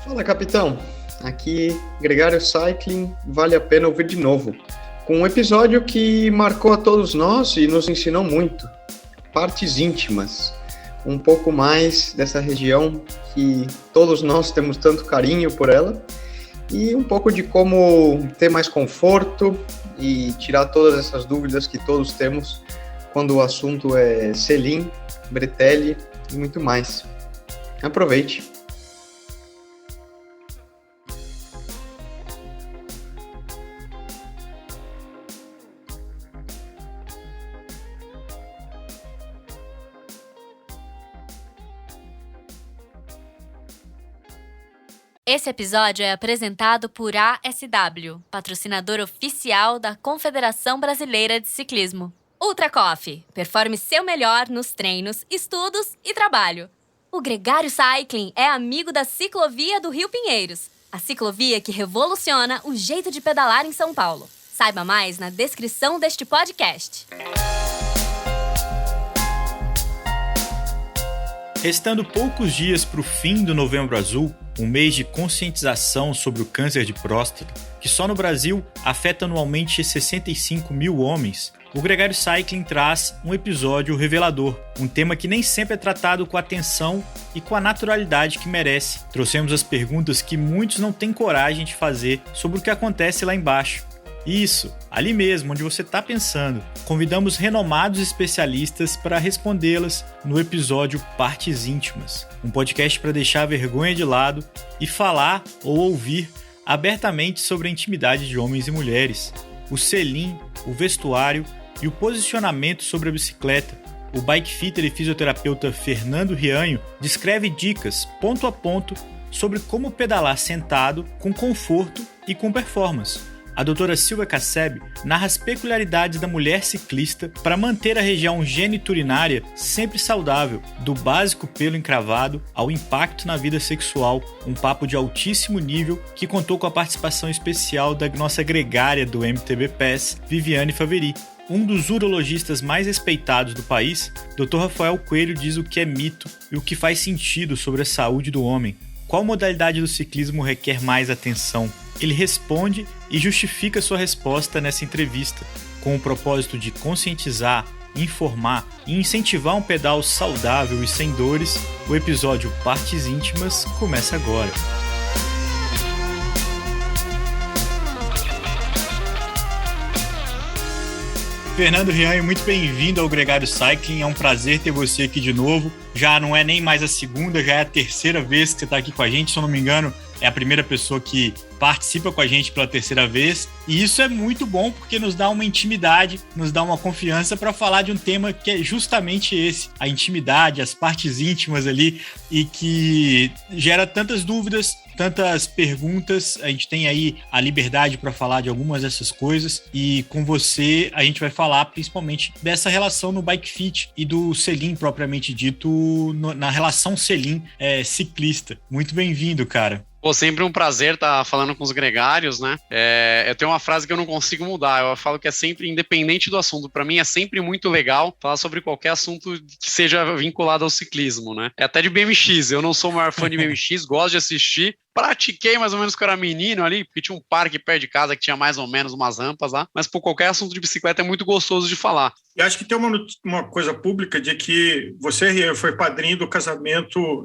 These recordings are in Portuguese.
Fala, capitão. Aqui, Gregário Cycling, vale a pena ouvir de novo. Com um episódio que marcou a todos nós e nos ensinou muito. Partes íntimas. Um pouco mais dessa região que todos nós temos tanto carinho por ela. E um pouco de como ter mais conforto e tirar todas essas dúvidas que todos temos quando o assunto é selim, bretelle e muito mais. Aproveite! Esse episódio é apresentado por ASW, patrocinador oficial da Confederação Brasileira de Ciclismo. Ultra Coffee, performe seu melhor nos treinos, estudos e trabalho. O Gregário Cycling é amigo da Ciclovia do Rio Pinheiros, a ciclovia que revoluciona o jeito de pedalar em São Paulo. Saiba mais na descrição deste podcast. Restando poucos dias para o fim do Novembro Azul, um mês de conscientização sobre o câncer de próstata, que só no Brasil afeta anualmente 65 mil homens, o Gregário Cycling traz um episódio revelador, um tema que nem sempre é tratado com a atenção e com a naturalidade que merece. Trouxemos as perguntas que muitos não têm coragem de fazer sobre o que acontece lá embaixo. Isso, ali mesmo, onde você está pensando. Convidamos renomados especialistas para respondê-las no episódio Partes Íntimas, um podcast para deixar a vergonha de lado e falar ou ouvir abertamente sobre a intimidade de homens e mulheres, o selim, o vestuário e o posicionamento sobre a bicicleta. O bike fitter e fisioterapeuta Fernando Rianho descreve dicas, ponto a ponto, sobre como pedalar sentado, com conforto e com performance. A doutora Silvia Casseb narra as peculiaridades da mulher ciclista para manter a região geniturinária sempre saudável, do básico pelo encravado ao impacto na vida sexual, um papo de altíssimo nível que contou com a participação especial da nossa gregária do MTB PES, Viviane Faveri. Um dos urologistas mais respeitados do país, Dr. Rafael Coelho diz o que é mito e o que faz sentido sobre a saúde do homem. Qual modalidade do ciclismo requer mais atenção? Ele responde e justifica sua resposta nessa entrevista, com o propósito de conscientizar, informar e incentivar um pedal saudável e sem dores. O episódio Partes Íntimas começa agora. Fernando Rianho, muito bem-vindo ao Gregário Cycling, é um prazer ter você aqui de novo. Já não é nem mais a segunda, já é a terceira vez que você está aqui com a gente, se eu não me engano, é a primeira pessoa que participa com a gente pela terceira vez, e isso é muito bom porque nos dá uma intimidade, nos dá uma confiança para falar de um tema que é justamente esse, a intimidade, as partes íntimas ali, e que gera tantas dúvidas, tantas perguntas. A gente tem aí a liberdade para falar de algumas dessas coisas, e com você a gente vai falar principalmente dessa relação no bike fit e do selim propriamente dito, na relação selim ciclista. Muito bem-vindo, cara. Pô, sempre um prazer estar falando com os gregários, né? Eu tenho uma frase que eu não consigo mudar. Eu falo que é sempre, independente do assunto, para mim é sempre muito legal falar sobre qualquer assunto que seja vinculado ao ciclismo, né? É até de BMX. Eu não sou o maior fã de BMX, gosto de assistir. Pratiquei mais ou menos quando eu era menino ali, porque tinha um parque perto de casa que tinha mais ou menos umas rampas lá, mas por qualquer assunto de bicicleta é muito gostoso de falar. E acho que tem uma coisa pública de que você foi padrinho do casamento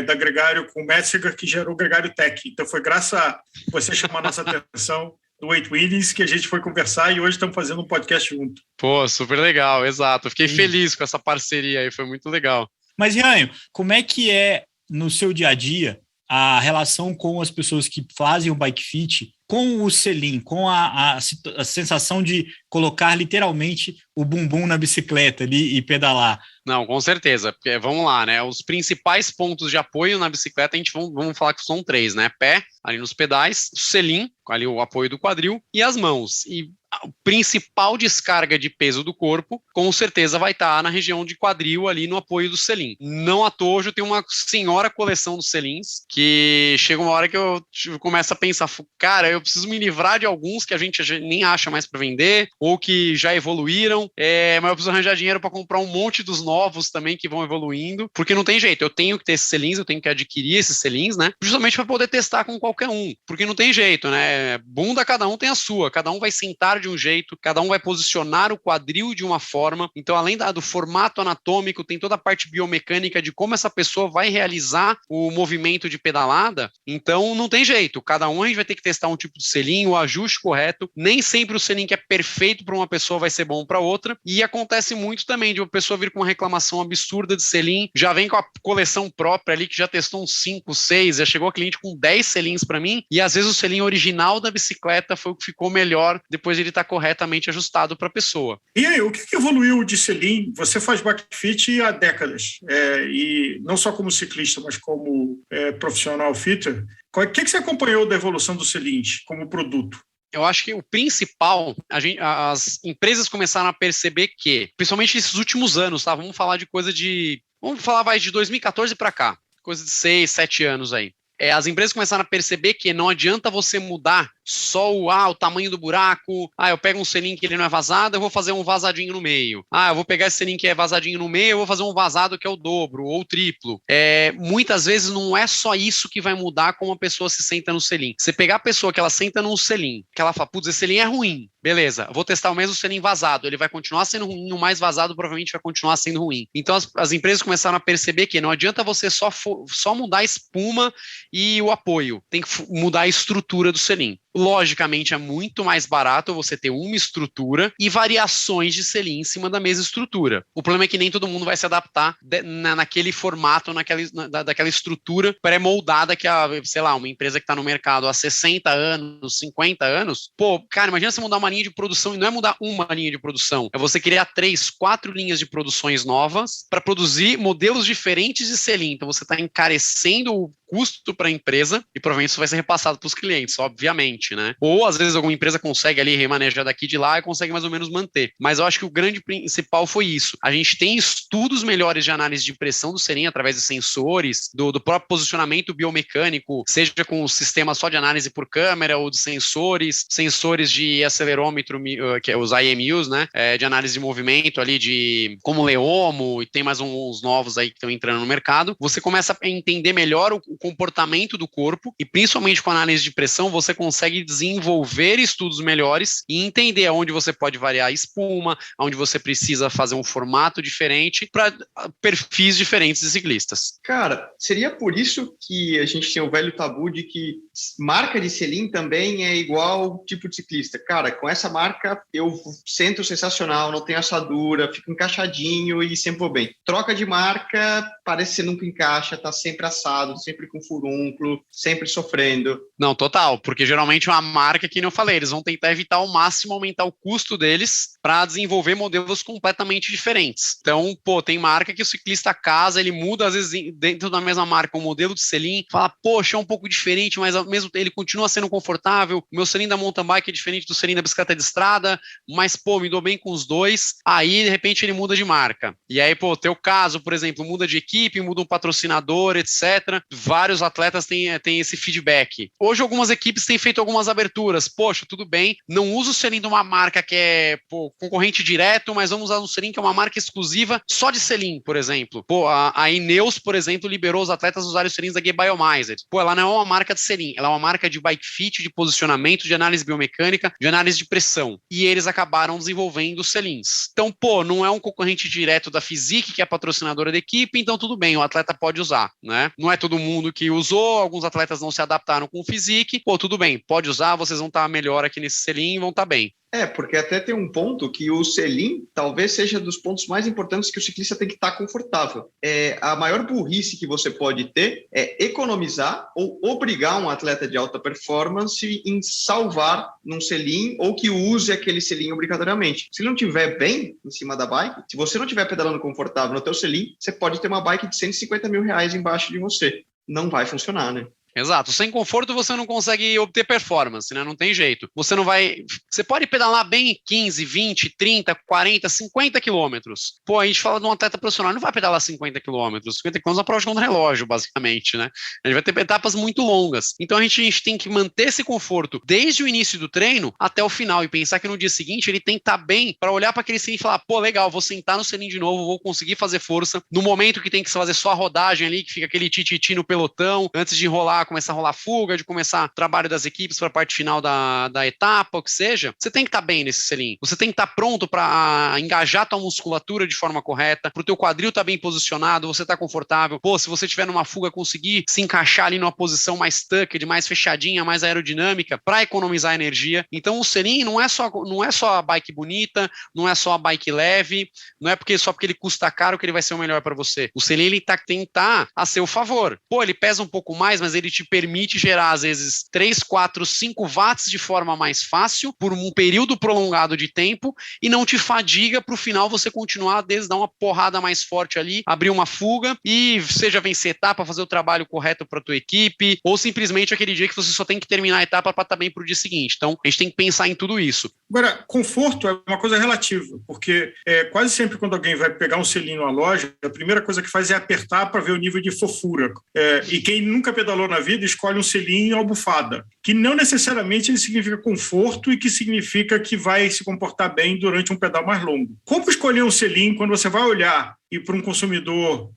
da Gregário com o Messiger, que gerou o Gregário Tech. Então foi graças a você chamar a nossa atenção do Wade Williams que a gente foi conversar e hoje estamos fazendo um podcast junto. Pô, super legal, exato. Eu fiquei feliz com essa parceria aí, foi muito legal. Mas, Rianho, como é que é no seu dia a dia a relação com as pessoas que fazem o bike fit, com o selim, com a sensação de colocar literalmente o bumbum na bicicleta ali e pedalar? Não, com certeza. Vamos lá, né? Os principais pontos de apoio na bicicleta, vamos falar que são 3, né? Pé, ali nos pedais, o selim, ali o apoio do quadril, e as mãos. E a principal descarga de peso do corpo, com certeza vai estar na região de quadril, ali no apoio do selim. Não à toa, eu tenho uma senhora coleção dos selins, que chega uma hora que eu começo a pensar, cara, eu preciso me livrar de alguns que a gente nem acha mais para vender, ou que já evoluíram, mas eu preciso arranjar dinheiro para comprar um monte dos novos também que vão evoluindo, porque não tem jeito, eu tenho que ter esses selins, eu tenho que adquirir esses selins, né? Justamente para poder testar com qualquer um, porque não tem jeito, né? Bunda, cada um tem a sua, cada um vai sentar de um jeito, cada um vai posicionar o quadril de uma forma, então além do formato anatômico, tem toda a parte biomecânica de como essa pessoa vai realizar o movimento de pedalada, então não tem jeito, cada um a gente vai ter que testar um tipo de selim, o ajuste correto, nem sempre o selim que é perfeito para uma pessoa vai ser bom para outra, e acontece muito também de uma pessoa vir com uma reclamação absurda de selim, já vem com a coleção própria ali, que já testou uns 5, 6, já chegou a cliente com 10 selins para mim, e às vezes o selim original da bicicleta foi o que ficou melhor depois de ele estar corretamente ajustado para a pessoa. E aí, o que evoluiu de selim? Você faz bikefit há décadas, e não só como ciclista, mas como profissional fitter. O que você acompanhou da evolução do selins como produto? Eu acho que o principal, as empresas começaram a perceber que, principalmente nesses últimos anos, tá? Vamos falar de de 2014 para cá, coisa de 6, 7 anos aí. As empresas começaram a perceber que não adianta você mudar só o tamanho do buraco. Eu pego um selim que ele não é vazado, eu vou fazer um vazadinho no meio. Eu vou pegar esse selim que é vazadinho no meio, eu vou fazer um vazado que é o dobro ou o triplo. Muitas vezes não é só isso que vai mudar como a pessoa se senta no selim. Você pegar a pessoa que ela senta num selim, que ela fala, putz, esse selim é ruim. Beleza, eu vou testar o mesmo selim vazado, ele vai continuar sendo ruim, o mais vazado provavelmente vai continuar sendo ruim. Então as empresas começaram a perceber que não adianta você só mudar a espuma e o apoio, tem que mudar a estrutura do selim. Logicamente é muito mais barato você ter uma estrutura e variações de selim em cima da mesma estrutura. O problema é que nem todo mundo vai se adaptar naquele formato, daquela estrutura pré-moldada que uma empresa que está no mercado há 60 anos, 50 anos, cara, imagina você mudar uma linha de produção, e não é mudar uma linha de produção, é você criar 3, 4 linhas de produções novas para produzir modelos diferentes de selim. Então você está encarecendo o custo para a empresa e provavelmente isso vai ser repassado para os clientes, obviamente, né? Ou às vezes alguma empresa consegue ali remanejar daqui de lá e consegue mais ou menos manter. Mas eu acho que o grande principal foi isso. A gente tem estudos melhores de análise de pressão do selim através de sensores, do próprio posicionamento biomecânico, seja com o sistema só de análise por câmera ou de sensores de acelerômetro, que é os IMUs, né? De análise de movimento ali, como o Leomo, e tem mais uns novos aí que estão entrando no mercado. Você começa a entender melhor o comportamento do corpo e principalmente com a análise de pressão você consegue desenvolver estudos melhores e entender aonde você pode variar a espuma, aonde você precisa fazer um formato diferente para perfis diferentes de ciclistas. Cara, seria por isso que a gente tem o velho tabu de que marca de selim também é igual tipo de ciclista. Cara, com essa marca eu sento sensacional, não tenho assadura, fico encaixadinho e sempre vou bem. Troca de marca, parece que você nunca encaixa, tá sempre assado, sempre com furúnculo, sempre sofrendo. Não, total, porque geralmente é uma marca que, eu falei, eles vão tentar evitar ao máximo aumentar o custo deles para desenvolver modelos completamente diferentes. Então, tem marca que o ciclista casa, ele muda às vezes dentro da mesma marca um modelo de selim, fala, poxa, é um pouco diferente, mas ao mesmo tempo ele continua sendo confortável, o meu selim da mountain bike é diferente do selim da bicicleta de estrada, mas, me dou bem com os dois, aí, de repente, ele muda de marca. E aí, teu caso, por exemplo, muda de equipe, muda um patrocinador, etc. Vários atletas têm esse feedback. Hoje, algumas equipes têm feito algumas aberturas. Poxa, tudo bem, não uso o selim de uma marca que é concorrente direto, mas vamos usar um selim que é uma marca exclusiva só de selim, por exemplo. A Ineos, por exemplo, liberou os atletas a usarem os selins da G-Biomizer. Ela não é uma marca de selim, ela é uma marca de bike fit, de posicionamento, de análise biomecânica, de análise de pressão. E eles acabaram desenvolvendo os selins. Então, não é um concorrente direto da Fizik, que é a patrocinadora da equipe, então tudo bem, o atleta pode usar, né? Não é todo mundo que usou, alguns atletas não se adaptaram com o Fizik, tudo bem, pode usar, vocês vão estar melhor aqui nesse selim e vão estar bem. Porque até tem um ponto que o selim talvez seja dos pontos mais importantes que o ciclista tem que estar confortável. A maior burrice que você pode ter é economizar ou obrigar um atleta de alta performance em salvar num selim ou que use aquele selim obrigatoriamente. Se ele não estiver bem em cima da bike, se você não estiver pedalando confortável no teu selim, você pode ter uma bike de R$150 mil embaixo de você. Não vai funcionar, né? Exato. Sem conforto você não consegue obter performance, né? Não tem jeito. Você pode pedalar bem 15, 20, 30, 40, 50 quilômetros. Pô, a gente fala de um atleta profissional, não vai pedalar 50 quilômetros. 50 quilômetros é uma prova de contra-relógio, basicamente, né? A gente vai ter etapas muito longas. Então a gente tem que manter esse conforto desde o início do treino até o final e pensar que no dia seguinte ele tem que estar bem para olhar para aquele selim e falar, pô, legal, vou sentar no selim de novo, vou conseguir fazer força. No momento que tem que fazer só a rodagem ali, que fica aquele tititi no pelotão, antes de começar a rolar fuga, de começar o trabalho das equipes para a parte final da etapa, o que seja, você tem que estar bem nesse selim. Você tem que estar pronto para engajar tua musculatura de forma correta, para o teu quadril estar bem posicionado, você estar confortável. Pô, se você tiver numa fuga, conseguir se encaixar ali numa posição mais tucked, mais fechadinha, mais aerodinâmica, para economizar energia. Então o selim não é só a bike bonita, não é só a bike leve, não é só porque ele custa caro que ele vai ser o melhor para você. O selim ele tem que estar a seu favor. Pô, ele pesa um pouco mais, mas ele te permite gerar, às vezes, 3, 4, 5 watts de forma mais fácil, por um período prolongado de tempo, e não te fadiga para o final você continuar, dar uma porrada mais forte ali, abrir uma fuga, e seja vencer etapa, fazer o trabalho correto para a tua equipe, ou simplesmente aquele dia que você só tem que terminar a etapa para estar bem para o dia seguinte. Então, a gente tem que pensar em tudo isso. Agora, conforto é uma coisa relativa, porque quase sempre quando alguém vai pegar um selim numa loja, a primeira coisa que faz é apertar para ver o nível de fofura. E quem nunca pedalou na vida escolhe um selim almofada, que não necessariamente ele significa conforto e que significa que vai se comportar bem durante um pedal mais longo. Como escolher um selim quando você vai olhar e para um consumidor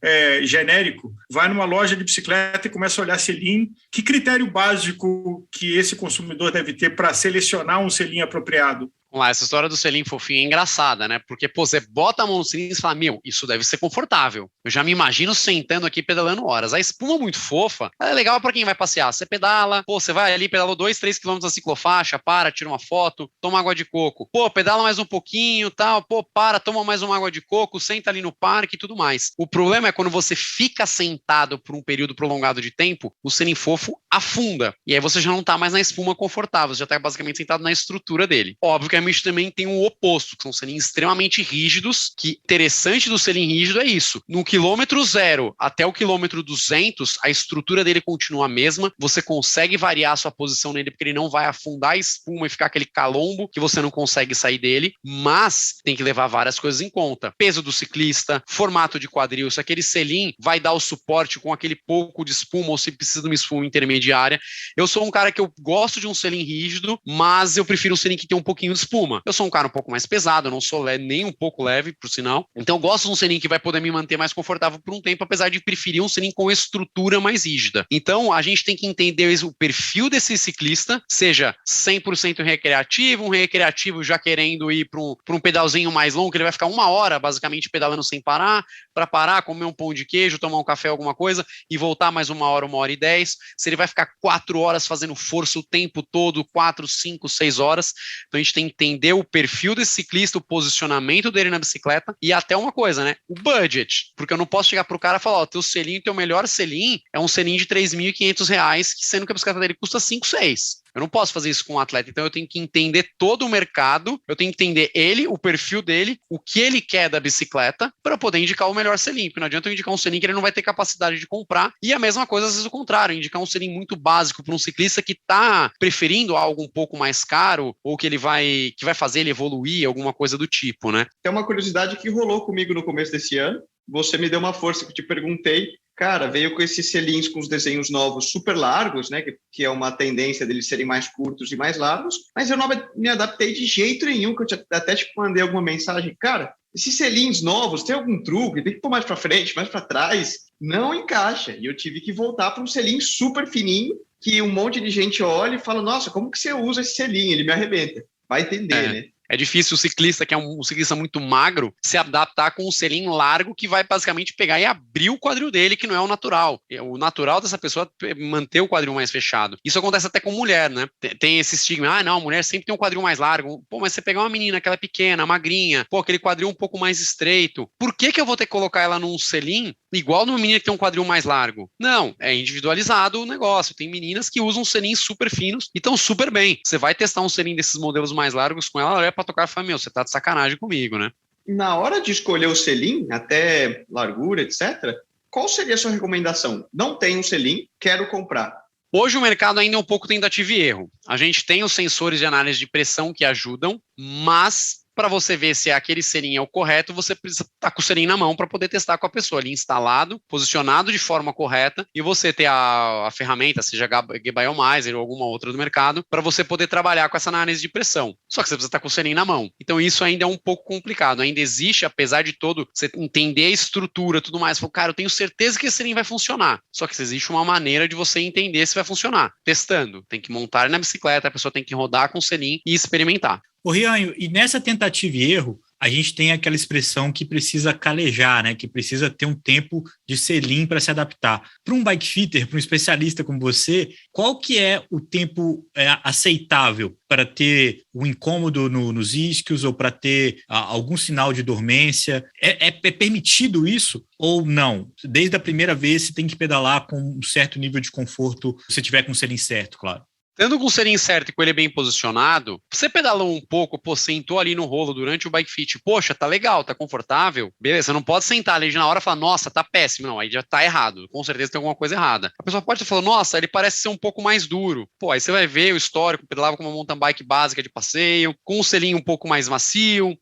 genérico, vai numa loja de bicicleta e começa a olhar selim? Que critério básico que esse consumidor deve ter para selecionar um selim apropriado? Vamos lá, essa história do selim fofinho é engraçada, né? Porque, pô, você bota a mão no selim e fala, isso deve ser confortável. Eu já me imagino sentando aqui pedalando horas. A espuma muito fofa, ela é legal para quem vai passear. Você pedala, pô, você vai ali, pedalou 2, 3 quilômetros na ciclofaixa, tira uma foto, toma água de coco. Pô, pedala mais um pouquinho, tal, pô, toma mais uma água de coco, senta ali no parque e tudo mais. O problema é quando você fica sentado por um período prolongado de tempo, o selim fofo afunda. E aí você já não tá mais na espuma confortável, você já tá basicamente sentado na estrutura dele. Óbvio que a gente também tem o oposto, que são selins extremamente rígidos, que interessante do selim rígido é isso. No quilômetro 0 até o quilômetro 200, a estrutura dele continua a mesma, você consegue variar a sua posição nele, porque ele não vai afundar a espuma e ficar aquele calombo que você não consegue sair dele, mas tem que levar várias coisas em conta. Peso do ciclista, formato de quadril, se aquele selim vai dar o suporte com aquele pouco de espuma ou se precisa de uma espuma intermediária. Eu sou um cara que eu gosto de um selim rígido, mas eu prefiro um selim que tem um pouquinho de espuma. Eu sou um cara um pouco mais pesado, eu não sou nem um pouco leve, por sinal. Então eu gosto de um selim que vai poder me manter mais confortável por um tempo, apesar de preferir um selim com estrutura mais rígida. Então a gente tem que entender o perfil desse ciclista, seja 100% recreativo, um recreativo já querendo ir para um pedalzinho mais longo, que ele vai ficar 1 hora basicamente pedalando sem parar, para parar, comer um pão de queijo, tomar um café, alguma coisa, e voltar mais 1 hora, 1h10. Se ele vai ficar 4 horas fazendo força o tempo todo, 4, 5, 6 horas, então a gente tem que entender o perfil desse ciclista, o posicionamento dele na bicicleta e até uma coisa, né? O budget. Porque eu não posso chegar pro cara e falar, teu selim, teu melhor selim é um selim de R$3.500, sendo que a bicicleta dele custa 5, 6. Eu não posso fazer isso com um atleta, então eu tenho que entender todo o mercado, eu tenho que entender ele, o perfil dele, o que ele quer da bicicleta, para poder indicar o melhor selim, porque não adianta eu indicar um selim que ele não vai ter capacidade de comprar, e a mesma coisa, às vezes, o contrário, indicar um selim muito básico para um ciclista que está preferindo algo um pouco mais caro, ou que vai fazer ele evoluir, alguma coisa do tipo, né? Tem uma curiosidade que rolou comigo no começo desse ano, você me deu uma força que eu te perguntei, cara, veio com esses selins com os desenhos novos super largos, né, que é uma tendência deles serem mais curtos e mais largos, mas eu não me adaptei de jeito nenhum, que eu até te mandei alguma mensagem, cara, esses selins novos, tem algum truque? Tem que pôr mais para frente, mais para trás? Não encaixa, e eu tive que voltar para um selim super fininho, que um monte de gente olha e fala, nossa, como que você usa esse selim? Ele me arrebenta. Vai entender, né? É difícil o ciclista, que é um ciclista muito magro, se adaptar com um selim largo que vai basicamente pegar e abrir o quadril dele, que não é o natural. O natural dessa pessoa é manter o quadril mais fechado. Isso acontece até com mulher, né? Tem esse estigma, não, a mulher sempre tem um quadril mais largo. Pô, mas você pegar uma menina, aquela pequena, magrinha, pô, aquele quadril um pouco mais estreito, por que eu vou ter que colocar ela num selim igual numa menina que tem um quadril mais largo? Não, é individualizado o negócio. Tem meninas que usam selins super finos e estão super bem. Você vai testar um selim desses modelos mais largos com ela pra tocar e fala, você tá de sacanagem comigo, né? Na hora de escolher o selim, até largura, etc., qual seria a sua recomendação? Não tenho um selim, quero comprar. Hoje o mercado ainda é um pouco tentativa e erro. A gente tem os sensores de análise de pressão que ajudam, mas para você ver se aquele selim é o correto, você precisa estar com o selim na mão para poder testar com a pessoa ali instalado, posicionado de forma correta, e você ter a ferramenta, seja G-Biomizer ou alguma outra do mercado, para você poder trabalhar com essa análise de pressão. Só que você precisa estar com o selim na mão. Então isso ainda é um pouco complicado. Ainda existe, apesar de todo, você entender a estrutura e tudo mais, falar, cara, eu tenho certeza que esse selim vai funcionar. Só que existe uma maneira de você entender se vai funcionar. Testando. Tem que montar na bicicleta, a pessoa tem que rodar com o selim e experimentar. Ô, Rianho, e nessa tentativa e erro, a gente tem aquela expressão que precisa calejar, né? Que precisa ter um tempo de selim para se adaptar. Para um bike fitter, para um especialista como você, qual que é o tempo aceitável para ter o incômodo nos isquios ou para ter algum sinal de dormência? É permitido isso ou não? Desde a primeira vez você tem que pedalar com um certo nível de conforto, se tiver com o selim certo, claro. Tendo com o selim certo e com ele bem posicionado, você pedalou um pouco, sentou ali no rolo durante o bike fit, poxa, tá legal, tá confortável, beleza, você não pode sentar ali na hora e falar, nossa, tá péssimo, não, aí já tá errado, com certeza tem alguma coisa errada. A pessoa pode falar, nossa, ele parece ser um pouco mais duro, aí você vai ver o histórico, pedalava com uma mountain bike básica de passeio, com um selim um pouco mais macio,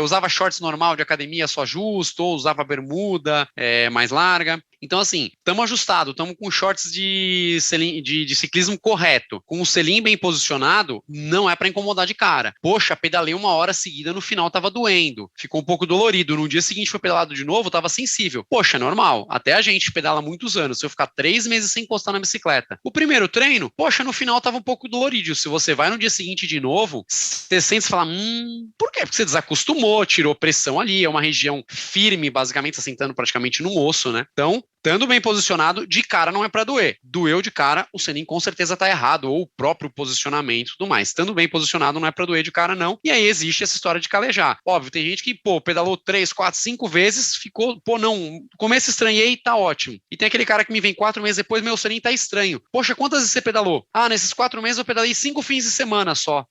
usava shorts normal de academia só justo, ou usava bermuda mais larga. Então, assim, estamos ajustados, estamos com shorts de ciclismo correto, com o selim bem posicionado, não é para incomodar de cara. Poxa, pedalei 1 hora seguida, no final tava doendo, ficou um pouco dolorido, no dia seguinte foi pedalado de novo, tava sensível. Poxa, normal, até a gente pedala muitos anos, se eu ficar 3 meses sem encostar na bicicleta. O primeiro treino, poxa, no final tava um pouco dolorido, se você vai no dia seguinte de novo, você sente e fala, por quê? Porque você desacostumou, tirou pressão ali, é uma região firme, basicamente, tá sentando praticamente no osso, né? Então, estando bem posicionado, de cara não é para doer. Doeu de cara, o selim com certeza está errado, ou o próprio posicionamento e tudo mais. Estando bem posicionado não é para doer de cara, não. E aí existe essa história de calejar. Óbvio, tem gente que, pedalou 3, 4, 5 vezes, ficou, não, começo estranhei, tá ótimo. E tem aquele cara que me vem 4 meses depois, meu selim tá estranho. Poxa, quantas vezes você pedalou? Nesses 4 meses eu pedalei 5 fins de semana só.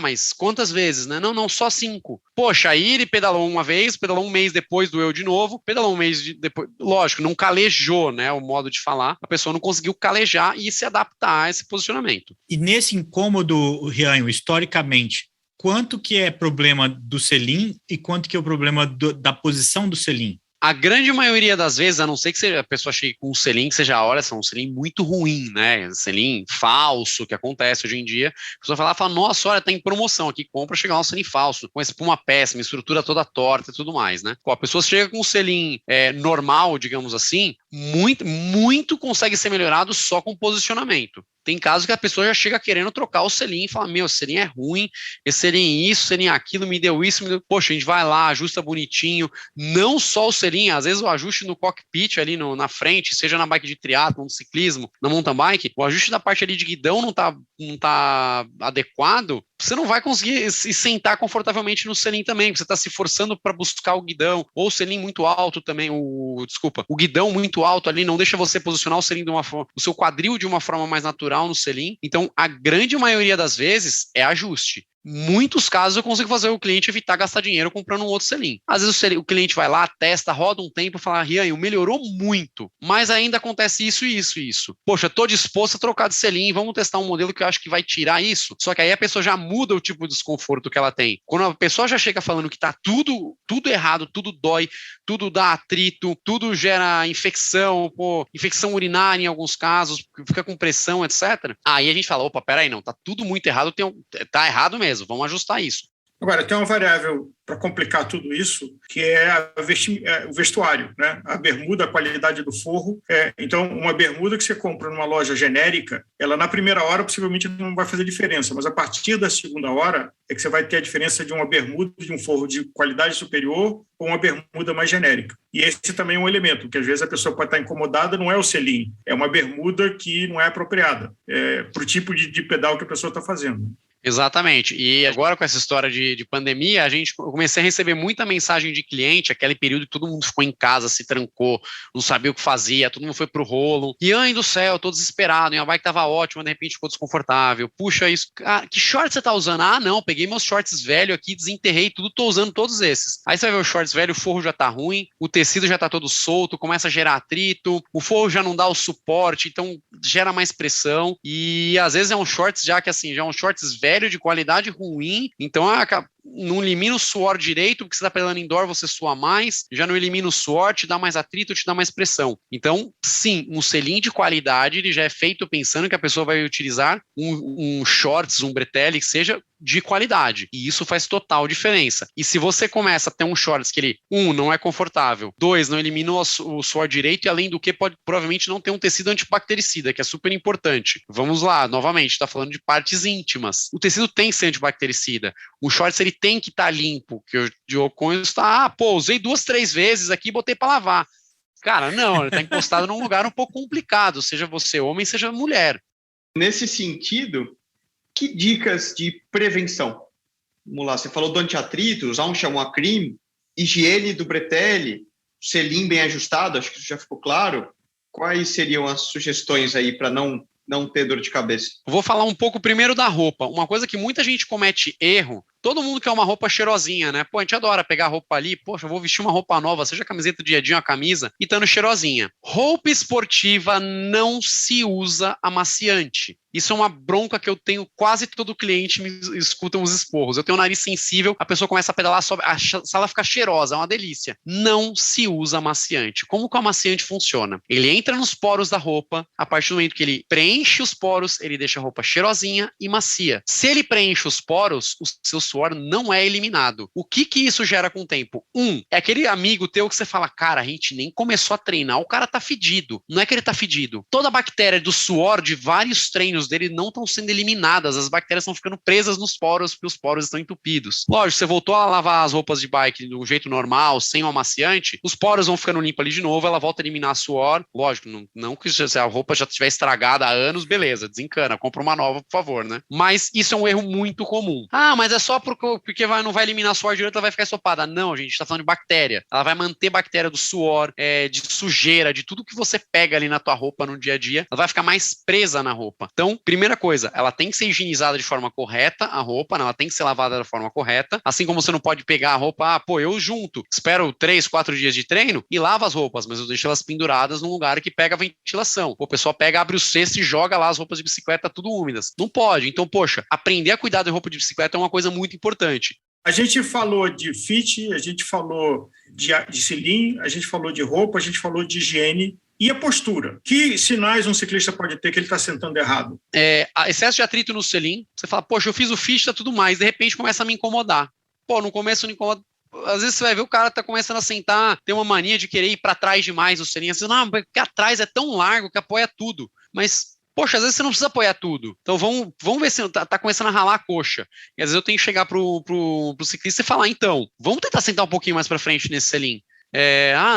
Mas quantas vezes, né? Não, só 5. Poxa, aí ele pedalou uma vez, pedalou 1 mês depois, doeu de novo, pedalou 1 mês depois, lógico, não calejou, né, o modo de falar, a pessoa não conseguiu calejar e se adaptar a esse posicionamento. E nesse incômodo, Rianho, historicamente, quanto que é problema do selim e quanto que é o problema da posição do selim? A grande maioria das vezes, a não ser que a pessoa chegue com um selim que seja, olha, é um selim muito ruim, né? Selim falso, que acontece hoje em dia. A pessoa fala, nossa, olha, tá em promoção aqui, compra, chegar um selim falso, com espuma péssima, estrutura toda torta e tudo mais, né? A pessoa chega com um selim normal, digamos assim, muito consegue ser melhorado só com posicionamento. Tem casos que a pessoa já chega querendo trocar o selim e fala, esse selim é ruim, esse selim isso, selim aquilo, me deu isso, poxa, a gente vai lá, ajusta bonitinho, não só o selim, às vezes o ajuste no cockpit ali na frente, seja na bike de triatlo, no ciclismo, na mountain bike, o ajuste da parte ali de guidão não tá adequado, você não vai conseguir se sentar confortavelmente no selim também, você está se forçando para buscar o guidão, ou o selim muito alto também, o guidão muito alto ali, não deixa você posicionar o selim o seu quadril de uma forma mais natural no selim. Então, a grande maioria das vezes é ajuste. Muitos casos eu consigo fazer o cliente evitar gastar dinheiro comprando um outro selim. Às vezes o cliente vai lá, testa, roda um tempo e fala, Rianho, melhorou muito, mas ainda acontece isso e isso e isso. Poxa, tô disposto a trocar de selim, vamos testar um modelo que eu acho que vai tirar isso. Só que aí a pessoa já muda o tipo de desconforto que ela tem. Quando a pessoa já chega falando que tá tudo errado, tudo dói, tudo dá atrito, tudo gera infecção, infecção urinária em alguns casos, fica com pressão, etc. Aí a gente fala, opa, peraí, não, tá tudo muito errado, tá errado mesmo. Vamos ajustar isso. Agora, tem uma variável para complicar tudo isso, que é o vestuário, né? A bermuda, a qualidade do forro. Então, uma bermuda que você compra numa loja genérica, ela na primeira hora possivelmente não vai fazer diferença, mas a partir da segunda hora é que você vai ter a diferença de uma bermuda de um forro de qualidade superior ou uma bermuda mais genérica. E esse também é um elemento, que às vezes a pessoa pode estar incomodada, não é o selim, é uma bermuda que não é apropriada para o tipo de pedal que a pessoa está fazendo. Exatamente. E agora com essa história de pandemia, eu comecei a receber muita mensagem de cliente, aquele período que todo mundo ficou em casa, se trancou, não sabia o que fazia, todo mundo foi pro rolo. E, ai do céu, tô desesperado, minha bike tava ótima, de repente ficou desconfortável. Puxa, isso. Ah, que short você tá usando? Ah, não, peguei meus shorts velhos aqui, desenterrei tudo, tô usando todos esses. Aí você vai ver os shorts velhos, o forro já tá ruim, o tecido já tá todo solto, começa a gerar atrito, o forro já não dá o suporte, então gera mais pressão. E às vezes é um shorts já que assim, já é um shorts velho, de qualidade ruim, então não elimina o suor direito, porque você está pedalando indoor, você sua mais, já não elimina o suor, te dá mais atrito, te dá mais pressão. Então, sim, um selim de qualidade, ele já é feito pensando que a pessoa vai utilizar um shorts, um bretelle, que seja de qualidade, e isso faz total diferença. E se você começa a ter um shorts que ele, não é confortável, 2, não elimina o suor direito, e além do que pode provavelmente não ter um tecido antibactericida, que é super importante. Vamos lá, novamente, está falando de partes íntimas. O tecido tem que ser antibactericida. O shorts, ele tem que estar limpo, que o Diogo Cunha está, usei 2, 3 vezes aqui e botei para lavar. Cara, não, ele está encostado num lugar um pouco complicado, seja você homem, seja mulher. Nesse sentido, que dicas de prevenção? Vamos lá, você falou do antiatrito, usar um chamois cream, higiene do bretelle, selim bem ajustado, acho que isso já ficou claro. Quais seriam as sugestões aí para não ter dor de cabeça? Vou falar um pouco primeiro da roupa. Uma coisa que muita gente comete erro, todo mundo quer uma roupa cheirosinha, né? Pô, a gente adora pegar a roupa ali, poxa, eu vou vestir uma roupa nova, seja a camiseta do dia a dia, uma camisa, e estando cheirosinha. Roupa esportiva não se usa amaciante. Isso é uma bronca que eu tenho, quase todo cliente me escuta uns esporros. Eu tenho um nariz sensível, a pessoa começa a pedalar, a sala fica cheirosa, é uma delícia. Não se usa amaciante. Como que o amaciante funciona? Ele entra nos poros da roupa, a partir do momento que ele preenche os poros, ele deixa a roupa cheirosinha e macia. Se ele preenche os poros, o seu suor não é eliminado. O que isso gera com o tempo? É aquele amigo teu que você fala, cara, a gente nem começou a treinar, o cara tá fedido. Não é que ele tá fedido. Toda a bactéria do suor de vários treinos dele não estão sendo eliminadas, as bactérias estão ficando presas nos poros, porque os poros estão entupidos. Lógico, você voltou a lavar as roupas de bike de um jeito normal, sem o amaciante, os poros vão ficando limpos ali de novo, ela volta a eliminar suor. Lógico, não que se a roupa já estiver estragada há anos, beleza, desencana, compra uma nova, por favor, né? Mas isso é um erro muito comum. Ah, mas é só porque não vai eliminar suor direito, ela vai ficar ensopada. Não, gente, a gente tá falando de bactéria. Ela vai manter bactéria do suor, de sujeira, de tudo que você pega ali na tua roupa no dia a dia, ela vai ficar mais presa na roupa. Então, primeira coisa, ela tem que ser higienizada de forma correta, a roupa, né? Ela tem que ser lavada da forma correta, assim como você não pode pegar a roupa, eu junto, espero 3, 4 dias de treino e lavo as roupas, mas eu deixo elas penduradas num lugar que pega ventilação. O pessoal pega, abre o cesto e joga lá as roupas de bicicleta tudo úmidas. Não pode. Então, poxa, aprender a cuidar da roupa de bicicleta é uma coisa muito importante. A gente falou de fit, a gente falou de selim, a gente falou de roupa, a gente falou de higiene. E a postura? Que sinais um ciclista pode ter que ele está sentando errado? Excesso de atrito no selim. Você fala, poxa, eu fiz o fit, tá tudo mais. De repente começa a me incomodar. No começo não incomoda. Às vezes você vai ver o cara tá começando a sentar, tem uma mania de querer ir para trás demais no selim. Você não, porque atrás é tão largo que apoia tudo. Mas, poxa, às vezes você não precisa apoiar tudo. Então vamos ver se tá começando a ralar a coxa. E às vezes eu tenho que chegar pro ciclista e falar, então, vamos tentar sentar um pouquinho mais para frente nesse selim.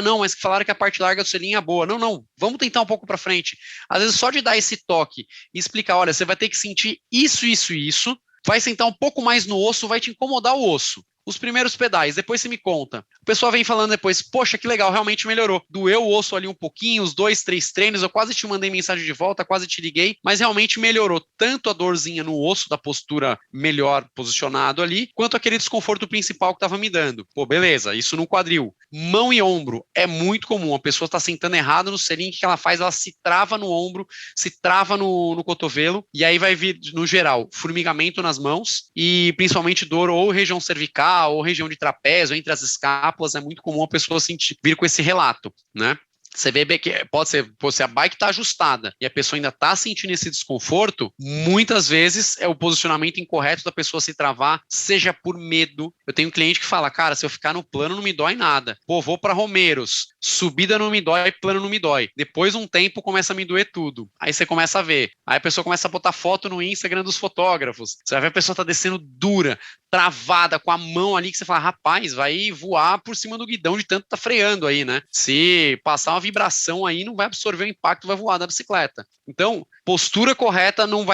Não, mas falaram que a parte larga do selim é boa. Não, vamos tentar um pouco para frente. Às vezes só de dar esse toque e explicar, olha, você vai ter que sentir isso, vai sentar um pouco mais no osso, vai te incomodar o osso. Os primeiros pedais, depois você me conta. O pessoal vem falando depois, poxa, que legal, realmente melhorou. Doeu o osso ali um pouquinho, os 2, 3 treinos, eu quase te mandei mensagem de volta, quase te liguei, mas realmente melhorou tanto a dorzinha no osso, da postura melhor posicionado ali, quanto aquele desconforto principal que estava me dando. Beleza, isso no quadril. Mão e ombro, é muito comum, a pessoa está sentando errado no selim, o que ela faz? Ela se trava no ombro, se trava no cotovelo, e aí vai vir, no geral, formigamento nas mãos, e principalmente dor ou região cervical, ou região de trapézio, entre as escápulas, é muito comum a pessoa vir com esse relato, né? Você vê que pode ser, se a bike está ajustada e a pessoa ainda está sentindo esse desconforto, muitas vezes é o posicionamento incorreto da pessoa se travar, seja por medo. Eu tenho um cliente que fala, cara, se eu ficar no plano não me dói nada. Vou para Romeiros, subida não me dói, plano não me dói. Depois um tempo começa a me doer tudo. Aí você começa a ver. Aí a pessoa começa a botar foto no Instagram dos fotógrafos. Você vai ver a pessoa tá descendo dura, travada, com a mão ali, que você fala, rapaz, vai voar por cima do guidão de tanto tá freando aí, né? Se passar uma vibração aí, não vai absorver o impacto, vai voar da bicicleta. Então, postura correta não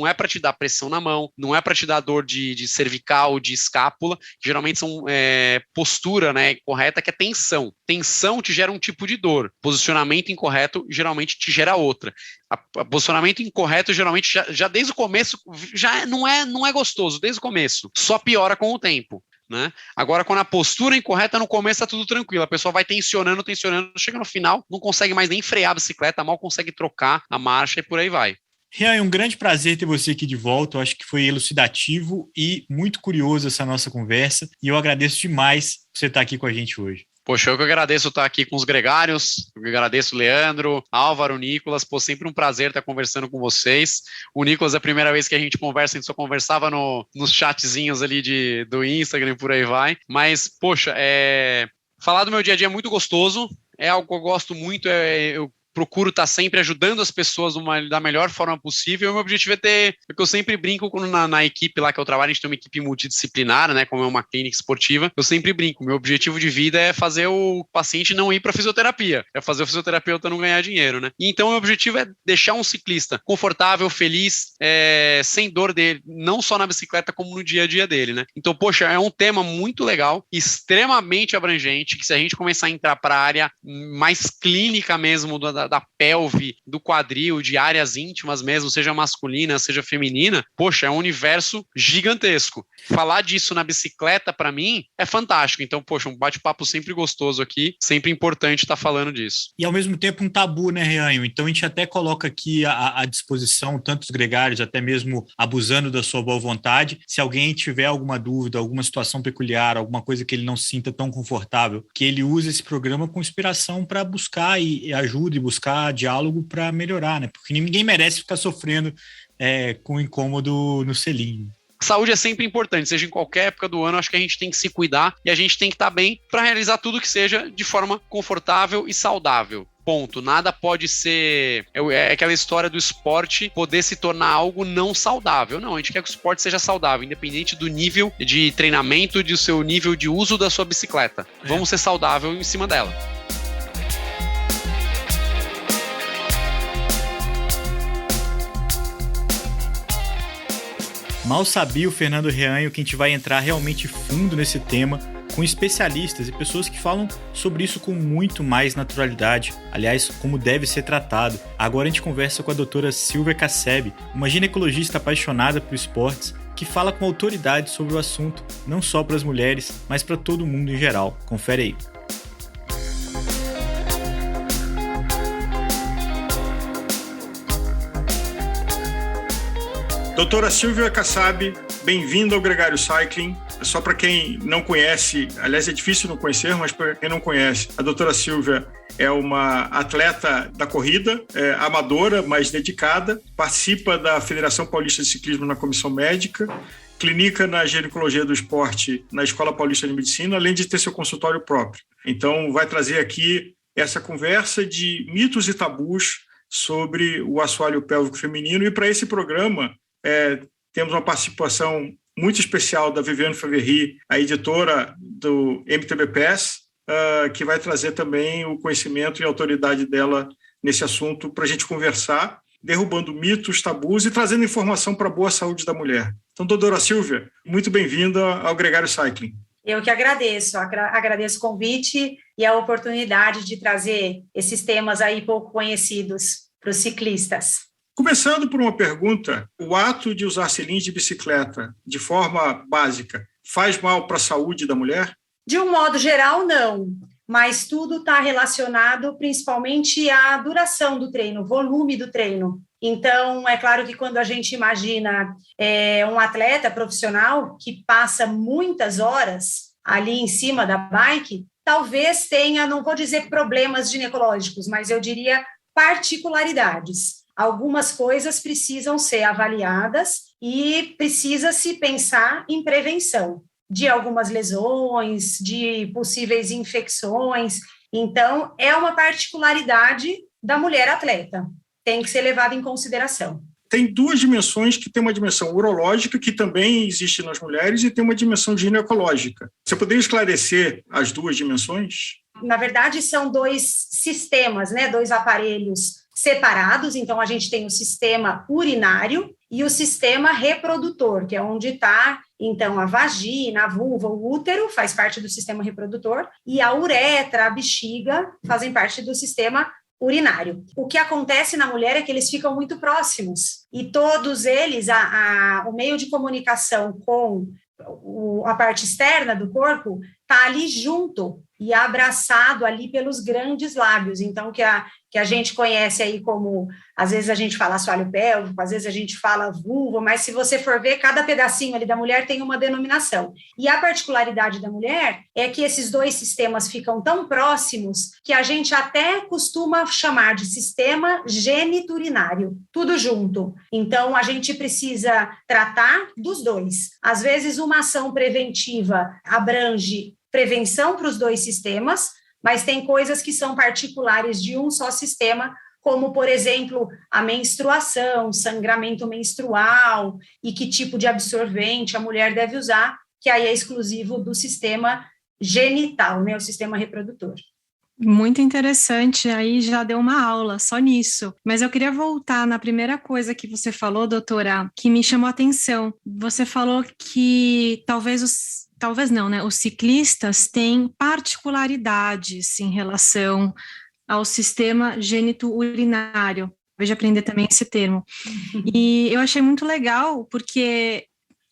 é para te dar pressão na mão, não é para te dar dor de cervical, de escápula, geralmente são postura, né, correta, que é tensão. Tensão te gera um tipo de dor, posicionamento incorreto geralmente te gera outra. Posicionamento incorreto geralmente já desde o começo já não é gostoso, desde o começo, só piora com o tempo. Né? Agora, quando a postura é incorreta, no começo tá tudo tranquilo, a pessoa vai tensionando, chega no final, não consegue mais nem frear a bicicleta, mal consegue trocar a marcha e por aí vai. Rian, é um grande prazer ter você aqui de volta, eu acho que foi elucidativo e muito curioso essa nossa conversa, e eu agradeço demais por você estar aqui com a gente hoje. Poxa, eu que agradeço estar aqui com os gregários, eu agradeço o Leandro, Álvaro, Nicolas, sempre um prazer estar conversando com vocês. O Nicolas, é a primeira vez que a gente conversa, a gente só conversava nos chatzinhos ali do Instagram e por aí vai. Mas, poxa, falar do meu dia a dia é muito gostoso, é algo que eu gosto muito, eu procuro estar sempre ajudando as pessoas da melhor forma possível. O meu objetivo é que eu sempre brinco na equipe lá que eu trabalho, a gente tem uma equipe multidisciplinar, né, como é uma clínica esportiva, eu sempre brinco, meu objetivo de vida é fazer o paciente não ir para fisioterapia, é fazer o fisioterapeuta não ganhar dinheiro, né? E então o meu objetivo é deixar um ciclista confortável, feliz, sem dor dele, não só na bicicleta como no dia a dia dele, né? Então, poxa, é um tema muito legal, extremamente abrangente, que se a gente começar a entrar para a área mais clínica mesmo da pelve, do quadril, de áreas íntimas mesmo, seja masculina, seja feminina, poxa, é um universo gigantesco. Falar disso na bicicleta, para mim, é fantástico. Então, poxa, um bate-papo sempre gostoso aqui, sempre importante estar falando disso. E, ao mesmo tempo, um tabu, né, Rian? Então, a gente até coloca aqui à disposição tantos gregários, até mesmo abusando da sua boa vontade. Se alguém tiver alguma dúvida, alguma situação peculiar, alguma coisa que ele não se sinta tão confortável, que ele use esse programa com inspiração para buscar e ajuda e buscar diálogo para melhorar, né? Porque ninguém merece ficar sofrendo com incômodo no selim. Saúde é sempre importante, seja em qualquer época do ano, acho que a gente tem que se cuidar e a gente tem que estar bem para realizar tudo que seja de forma confortável e saudável. Ponto. Nada pode ser... É aquela história do esporte poder se tornar algo não saudável. Não, a gente quer que o esporte seja saudável, independente do nível de treinamento, do seu nível de uso da sua bicicleta. Vamos ser saudável em cima dela. Mal sabia o Fernando Reanho que a gente vai entrar realmente fundo nesse tema, com especialistas e pessoas que falam sobre isso com muito mais naturalidade, aliás, como deve ser tratado. Agora a gente conversa com a doutora Silvia Casseb, uma ginecologista apaixonada por esportes, que fala com autoridade sobre o assunto, não só para as mulheres, mas para todo mundo em geral. Confere aí. Doutora Silvia Kassab, bem-vinda ao Gregário Cycling. Só para quem não conhece, aliás, é difícil não conhecer, mas para quem não conhece, a doutora Silvia é uma atleta da corrida, amadora, mas dedicada, participa da Federação Paulista de Ciclismo na Comissão Médica, clinica na ginecologia do esporte na Escola Paulista de Medicina, além de ter seu consultório próprio. Então, vai trazer aqui essa conversa de mitos e tabus sobre o assoalho pélvico feminino. E para esse programa, temos uma participação muito especial da Viviane Faverry, a editora do MTBPS, que vai trazer também o conhecimento e a autoridade dela nesse assunto para a gente conversar, derrubando mitos, tabus e trazendo informação para a boa saúde da mulher. Então, doutora Silvia, muito bem-vinda ao Gregário Cycling. Eu que agradeço o convite e a oportunidade de trazer esses temas aí pouco conhecidos para os ciclistas. Começando por uma pergunta, o ato de usar cilindro de bicicleta de forma básica faz mal para a saúde da mulher? De um modo geral, não, mas tudo está relacionado principalmente à duração do treino, volume do treino. Então, é claro que quando a gente imagina um atleta profissional que passa muitas horas ali em cima da bike, talvez tenha, não vou dizer problemas ginecológicos, mas eu diria particularidades. Algumas coisas precisam ser avaliadas e precisa-se pensar em prevenção de algumas lesões, de possíveis infecções. Então, é uma particularidade da mulher atleta, tem que ser levada em consideração. Tem duas dimensões, que tem uma dimensão urológica, que também existe nas mulheres, e tem uma dimensão ginecológica. Você poderia esclarecer as duas dimensões? Na verdade, são 2 sistemas, né? 2 aparelhos separados. Então, a gente tem o sistema urinário e o sistema reprodutor, que é onde está, então, a vagina, a vulva, o útero, faz parte do sistema reprodutor, e a uretra, a bexiga, fazem parte do sistema urinário. O que acontece na mulher é que eles ficam muito próximos, e todos eles, o meio de comunicação com a parte externa do corpo está ali junto e abraçado ali pelos grandes lábios, então que a gente conhece aí como, às vezes a gente fala assoalho pélvico, às vezes a gente fala vulva, mas se você for ver, cada pedacinho ali da mulher tem uma denominação. E a particularidade da mulher é que esses 2 sistemas ficam tão próximos que a gente até costuma chamar de sistema geniturinário, tudo junto. Então, a gente precisa tratar dos 2. Às vezes, uma ação preventiva abrange prevenção para os 2 sistemas, mas tem coisas que são particulares de um só sistema, como, por exemplo, a menstruação, sangramento menstrual e que tipo de absorvente a mulher deve usar, que aí é exclusivo do sistema genital, né, o sistema reprodutor. Muito interessante, aí já deu uma aula só nisso. Mas eu queria voltar na primeira coisa que você falou, doutora, que me chamou a atenção. Você falou que talvez não, né? Os ciclistas têm particularidades em relação ao sistema genito-urinário. Veja aprender também esse termo. E eu achei muito legal porque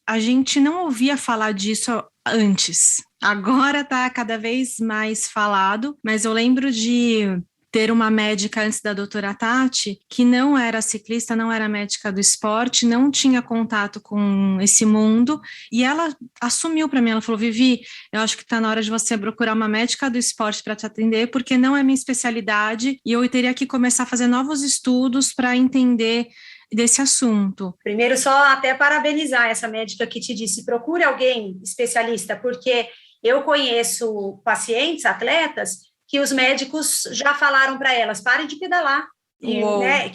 a gente não ouvia falar disso antes. Agora está cada vez mais falado, mas eu lembro de ter uma médica antes da doutora Tati, que não era ciclista, não era médica do esporte, não tinha contato com esse mundo, e ela assumiu para mim, ela falou, Vivi, eu acho que está na hora de você procurar uma médica do esporte para te atender, porque não é minha especialidade, e eu teria que começar a fazer novos estudos para entender desse assunto. Primeiro, só até parabenizar essa médica que te disse, procure alguém especialista, porque eu conheço pacientes, atletas, que os médicos já falaram para elas, parem de pedalar, né,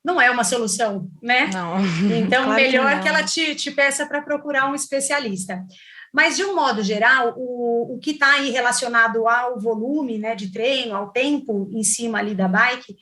não é uma solução, né? Não. Então, claro melhor que ela te peça para procurar um especialista. Mas, de um modo geral, o que está aí relacionado ao volume, né, de treino, ao tempo em cima ali da bike,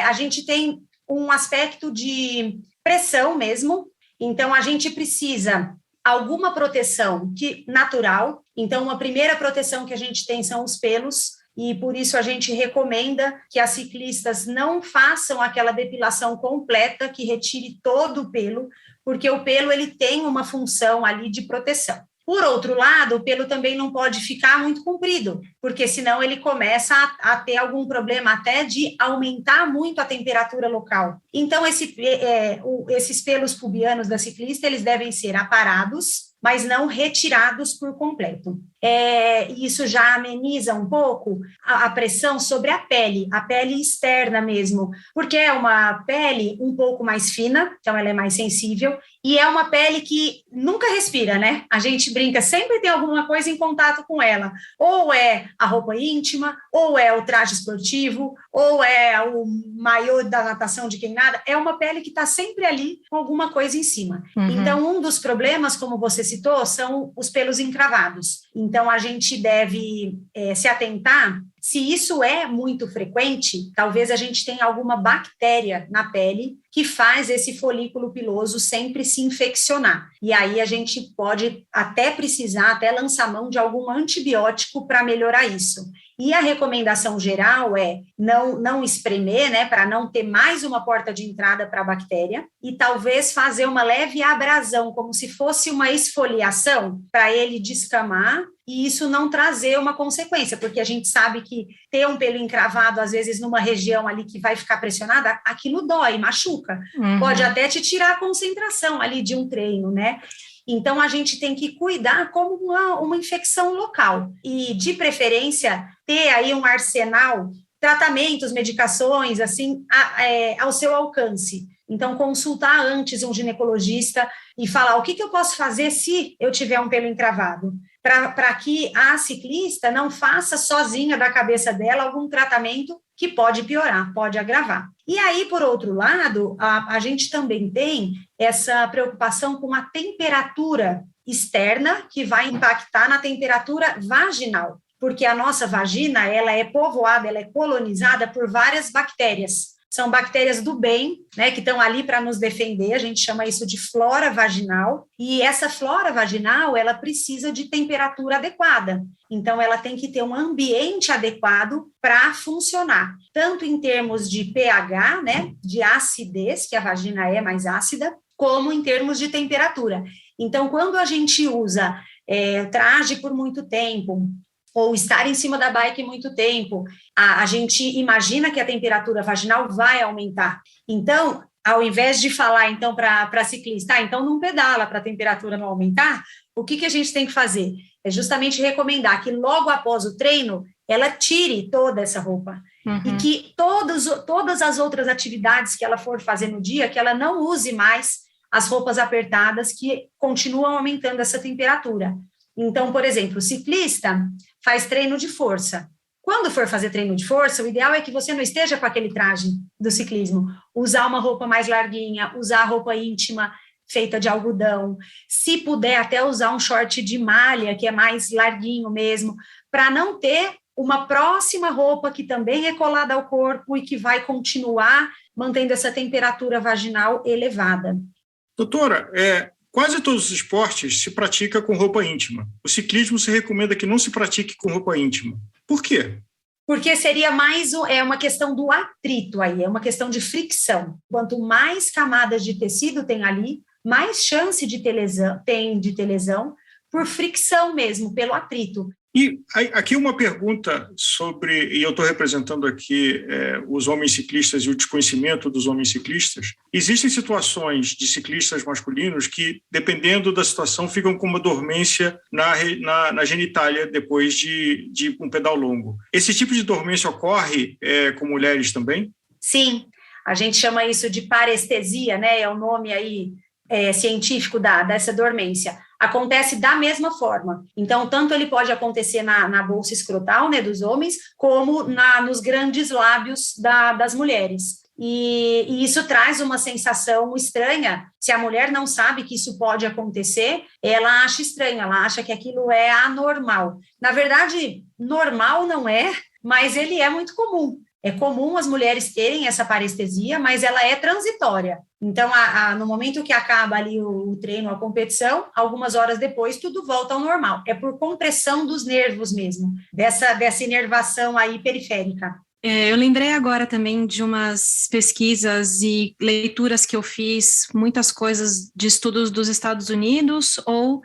a gente tem um aspecto de pressão mesmo, então a gente precisa alguma proteção natural. Então, uma primeira proteção que a gente tem são os pelos, e por isso a gente recomenda que as ciclistas não façam aquela depilação completa, que retire todo o pelo, porque o pelo ele tem uma função ali de proteção. Por outro lado, o pelo também não pode ficar muito comprido, porque senão ele começa a ter algum problema até de aumentar muito a temperatura local. Então, esses pelos pubianos da ciclista, eles devem ser aparados, mas não retirados por completo. Isso já ameniza um pouco a pressão sobre a pele externa mesmo, porque é uma pele um pouco mais fina, então ela é mais sensível, e é uma pele que nunca respira, né? A gente brinca, sempre tem alguma coisa em contato com ela, ou é a roupa íntima, ou é o traje esportivo, ou é o maiô da natação de quem nada, é uma pele que está sempre ali com alguma coisa em cima. Uhum. Então, um dos problemas, como você citou, são os pelos encravados. Então, a gente deve se atentar. Se isso é muito frequente, talvez a gente tenha alguma bactéria na pele que faz esse folículo piloso sempre se infeccionar. E aí a gente pode até precisar, até lançar mão de algum antibiótico para melhorar isso. E a recomendação geral é não espremer, né, para não ter mais uma porta de entrada para a bactéria, e talvez fazer uma leve abrasão, como se fosse uma esfoliação, para ele descamar, e isso não trazer uma consequência, porque a gente sabe que ter um pelo encravado, às vezes, numa região ali que vai ficar pressionada, aquilo dói, machuca. Uhum. Pode até te tirar a concentração ali de um treino, né? Então, a gente tem que cuidar como uma infecção local. E, de preferência, ter aí um arsenal, tratamentos, medicações, assim, ao seu alcance. Então, consultar antes um ginecologista e falar o que eu posso fazer se eu tiver um pelo encravado, para que a ciclista não faça sozinha da cabeça dela algum tratamento que pode piorar, pode agravar. E aí, por outro lado, a gente também tem essa preocupação com a temperatura externa, que vai impactar na temperatura vaginal, porque a nossa vagina, ela é povoada, ela é colonizada por várias bactérias. São bactérias do bem, né, que estão ali para nos defender, a gente chama isso de flora vaginal, e essa flora vaginal, ela precisa de temperatura adequada, então ela tem que ter um ambiente adequado para funcionar, tanto em termos de pH, né, de acidez, que a vagina é mais ácida, como em termos de temperatura. Então, quando a gente usa traje por muito tempo, ou estar em cima da bike muito tempo, a gente imagina que a temperatura vaginal vai aumentar. Então, ao invés de falar, então, para ciclista, então não pedala para a temperatura não aumentar, o que a gente tem que fazer? É justamente recomendar que logo após o treino, ela tire toda essa roupa. E que todas as outras atividades que ela for fazer no dia, que ela não use mais as roupas apertadas que continuam aumentando essa temperatura. Então, por exemplo, o ciclista faz treino de força. Quando for fazer treino de força, o ideal é que você não esteja com aquele traje do ciclismo. Usar uma roupa mais larguinha, usar roupa íntima feita de algodão. Se puder, até usar um short de malha, que é mais larguinho mesmo, para não ter uma próxima roupa que também é colada ao corpo e que vai continuar mantendo essa temperatura vaginal elevada. Doutora, quase todos os esportes se pratica com roupa íntima. O ciclismo se recomenda que não se pratique com roupa íntima. Por quê? Porque seria mais uma questão do atrito aí, é uma questão de fricção. Quanto mais camadas de tecido tem ali, mais chance de ter lesão por fricção mesmo, pelo atrito. E aqui uma pergunta sobre, e eu estou representando aqui os homens ciclistas e o desconhecimento dos homens ciclistas. Existem situações de ciclistas masculinos que, dependendo da situação, ficam com uma dormência na genitália depois de um pedal longo. Esse tipo de dormência ocorre com mulheres também? Sim, a gente chama isso de parestesia, né? É o nome aí científico dessa dormência. Acontece da mesma forma. Então, tanto ele pode acontecer na bolsa escrotal, né, dos homens, como nos grandes lábios das mulheres. E isso traz uma sensação estranha. Se a mulher não sabe que isso pode acontecer, ela acha estranho, ela acha que aquilo é anormal. Na verdade, normal não é, mas ele é muito comum. É comum as mulheres terem essa parestesia, mas ela é transitória. Então, no momento que acaba ali o treino, a competição, algumas horas depois, tudo volta ao normal. É por compressão dos nervos mesmo, dessa inervação aí periférica. Eu lembrei agora também de umas pesquisas e leituras que eu fiz, muitas coisas de estudos dos Estados Unidos ou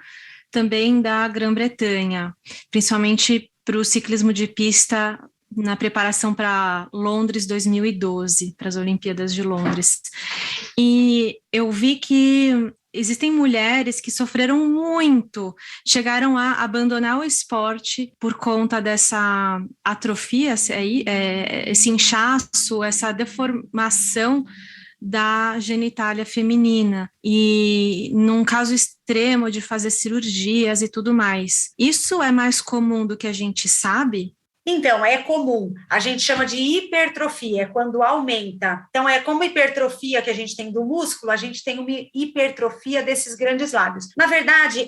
também da Grã-Bretanha, principalmente para o ciclismo de pista na preparação para Londres 2012, para as Olimpíadas de Londres. E eu vi que existem mulheres que sofreram muito, chegaram a abandonar o esporte por conta dessa atrofia, esse inchaço, essa deformação da genitália feminina, e num caso extremo de fazer cirurgias e tudo mais. Isso é mais comum do que a gente sabe? Então, é comum, a gente chama de hipertrofia, quando aumenta. Então, como hipertrofia que a gente tem do músculo, a gente tem uma hipertrofia desses grandes lábios. Na verdade,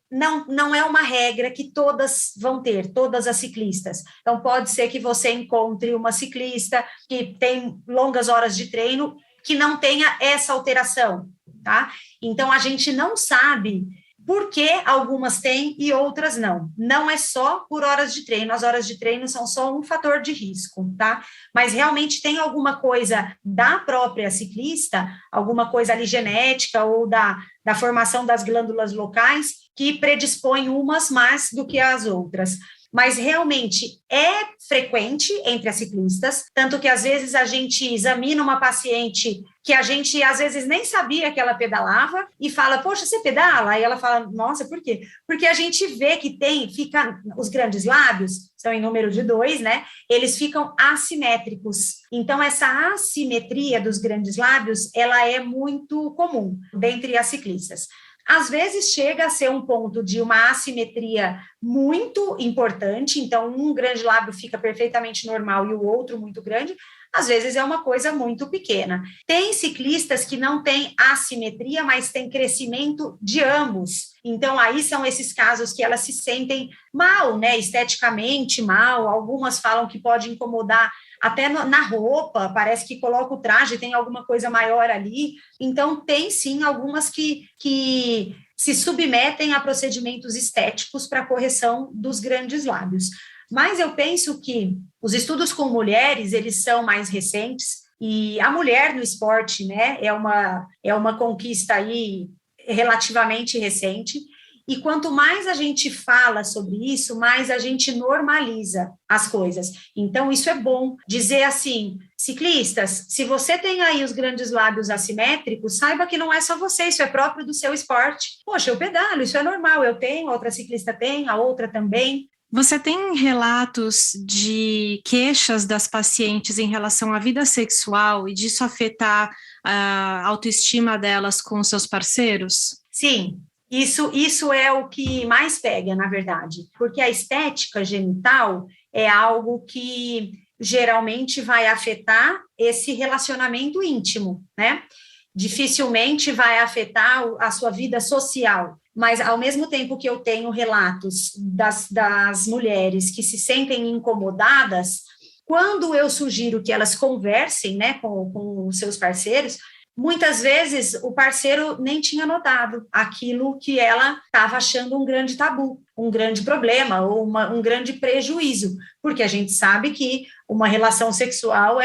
não é uma regra que todas vão ter, todas as ciclistas. Então, pode ser que você encontre uma ciclista que tem longas horas de treino que não tenha essa alteração, tá? Então, a gente não sabe por que algumas têm e outras não. Não é só por horas de treino, as horas de treino são só um fator de risco, tá? Mas realmente tem alguma coisa da própria ciclista, alguma coisa ali genética ou da formação das glândulas locais que predispõe umas mais do que as outras. Mas realmente é frequente entre as ciclistas, tanto que às vezes a gente examina uma paciente que a gente às vezes nem sabia que ela pedalava e fala, poxa, você pedala? Aí ela fala, nossa, por quê? Porque a gente vê que fica os grandes lábios, são em número de 2, né? Eles ficam assimétricos. Então, essa assimetria dos grandes lábios, ela é muito comum dentre as ciclistas. Às vezes chega a ser um ponto de uma assimetria muito importante, então um grande lábio fica perfeitamente normal e o outro muito grande. Às vezes é uma coisa muito pequena. Tem ciclistas que não têm assimetria, mas tem crescimento de ambos. Então, aí são esses casos que elas se sentem mal, né? Esteticamente mal. Algumas falam que pode incomodar até na roupa, parece que coloca o traje, tem alguma coisa maior ali. Então, tem sim algumas que se submetem a procedimentos estéticos para correção dos grandes lábios. Mas eu penso que os estudos com mulheres, eles são mais recentes, e a mulher no esporte, né, é uma conquista aí relativamente recente, e quanto mais a gente fala sobre isso, mais a gente normaliza as coisas. Então, isso é bom. Dizer assim, ciclistas, se você tem aí os grandes lábios assimétricos, saiba que não é só você, isso é próprio do seu esporte. Poxa, eu pedalo, isso é normal, eu tenho, a outra ciclista tem, a outra também. Você tem relatos de queixas das pacientes em relação à vida sexual e disso afetar a autoestima delas com seus parceiros? Sim, isso é o que mais pega, na verdade, porque a estética genital é algo que geralmente vai afetar esse relacionamento íntimo, né? Dificilmente vai afetar a sua vida social. Mas, ao mesmo tempo que eu tenho relatos das mulheres que se sentem incomodadas, quando eu sugiro que elas conversem, né, com os seus parceiros, muitas vezes o parceiro nem tinha notado aquilo que ela estava achando um grande tabu, um grande problema ou um grande prejuízo, porque a gente sabe que uma relação sexual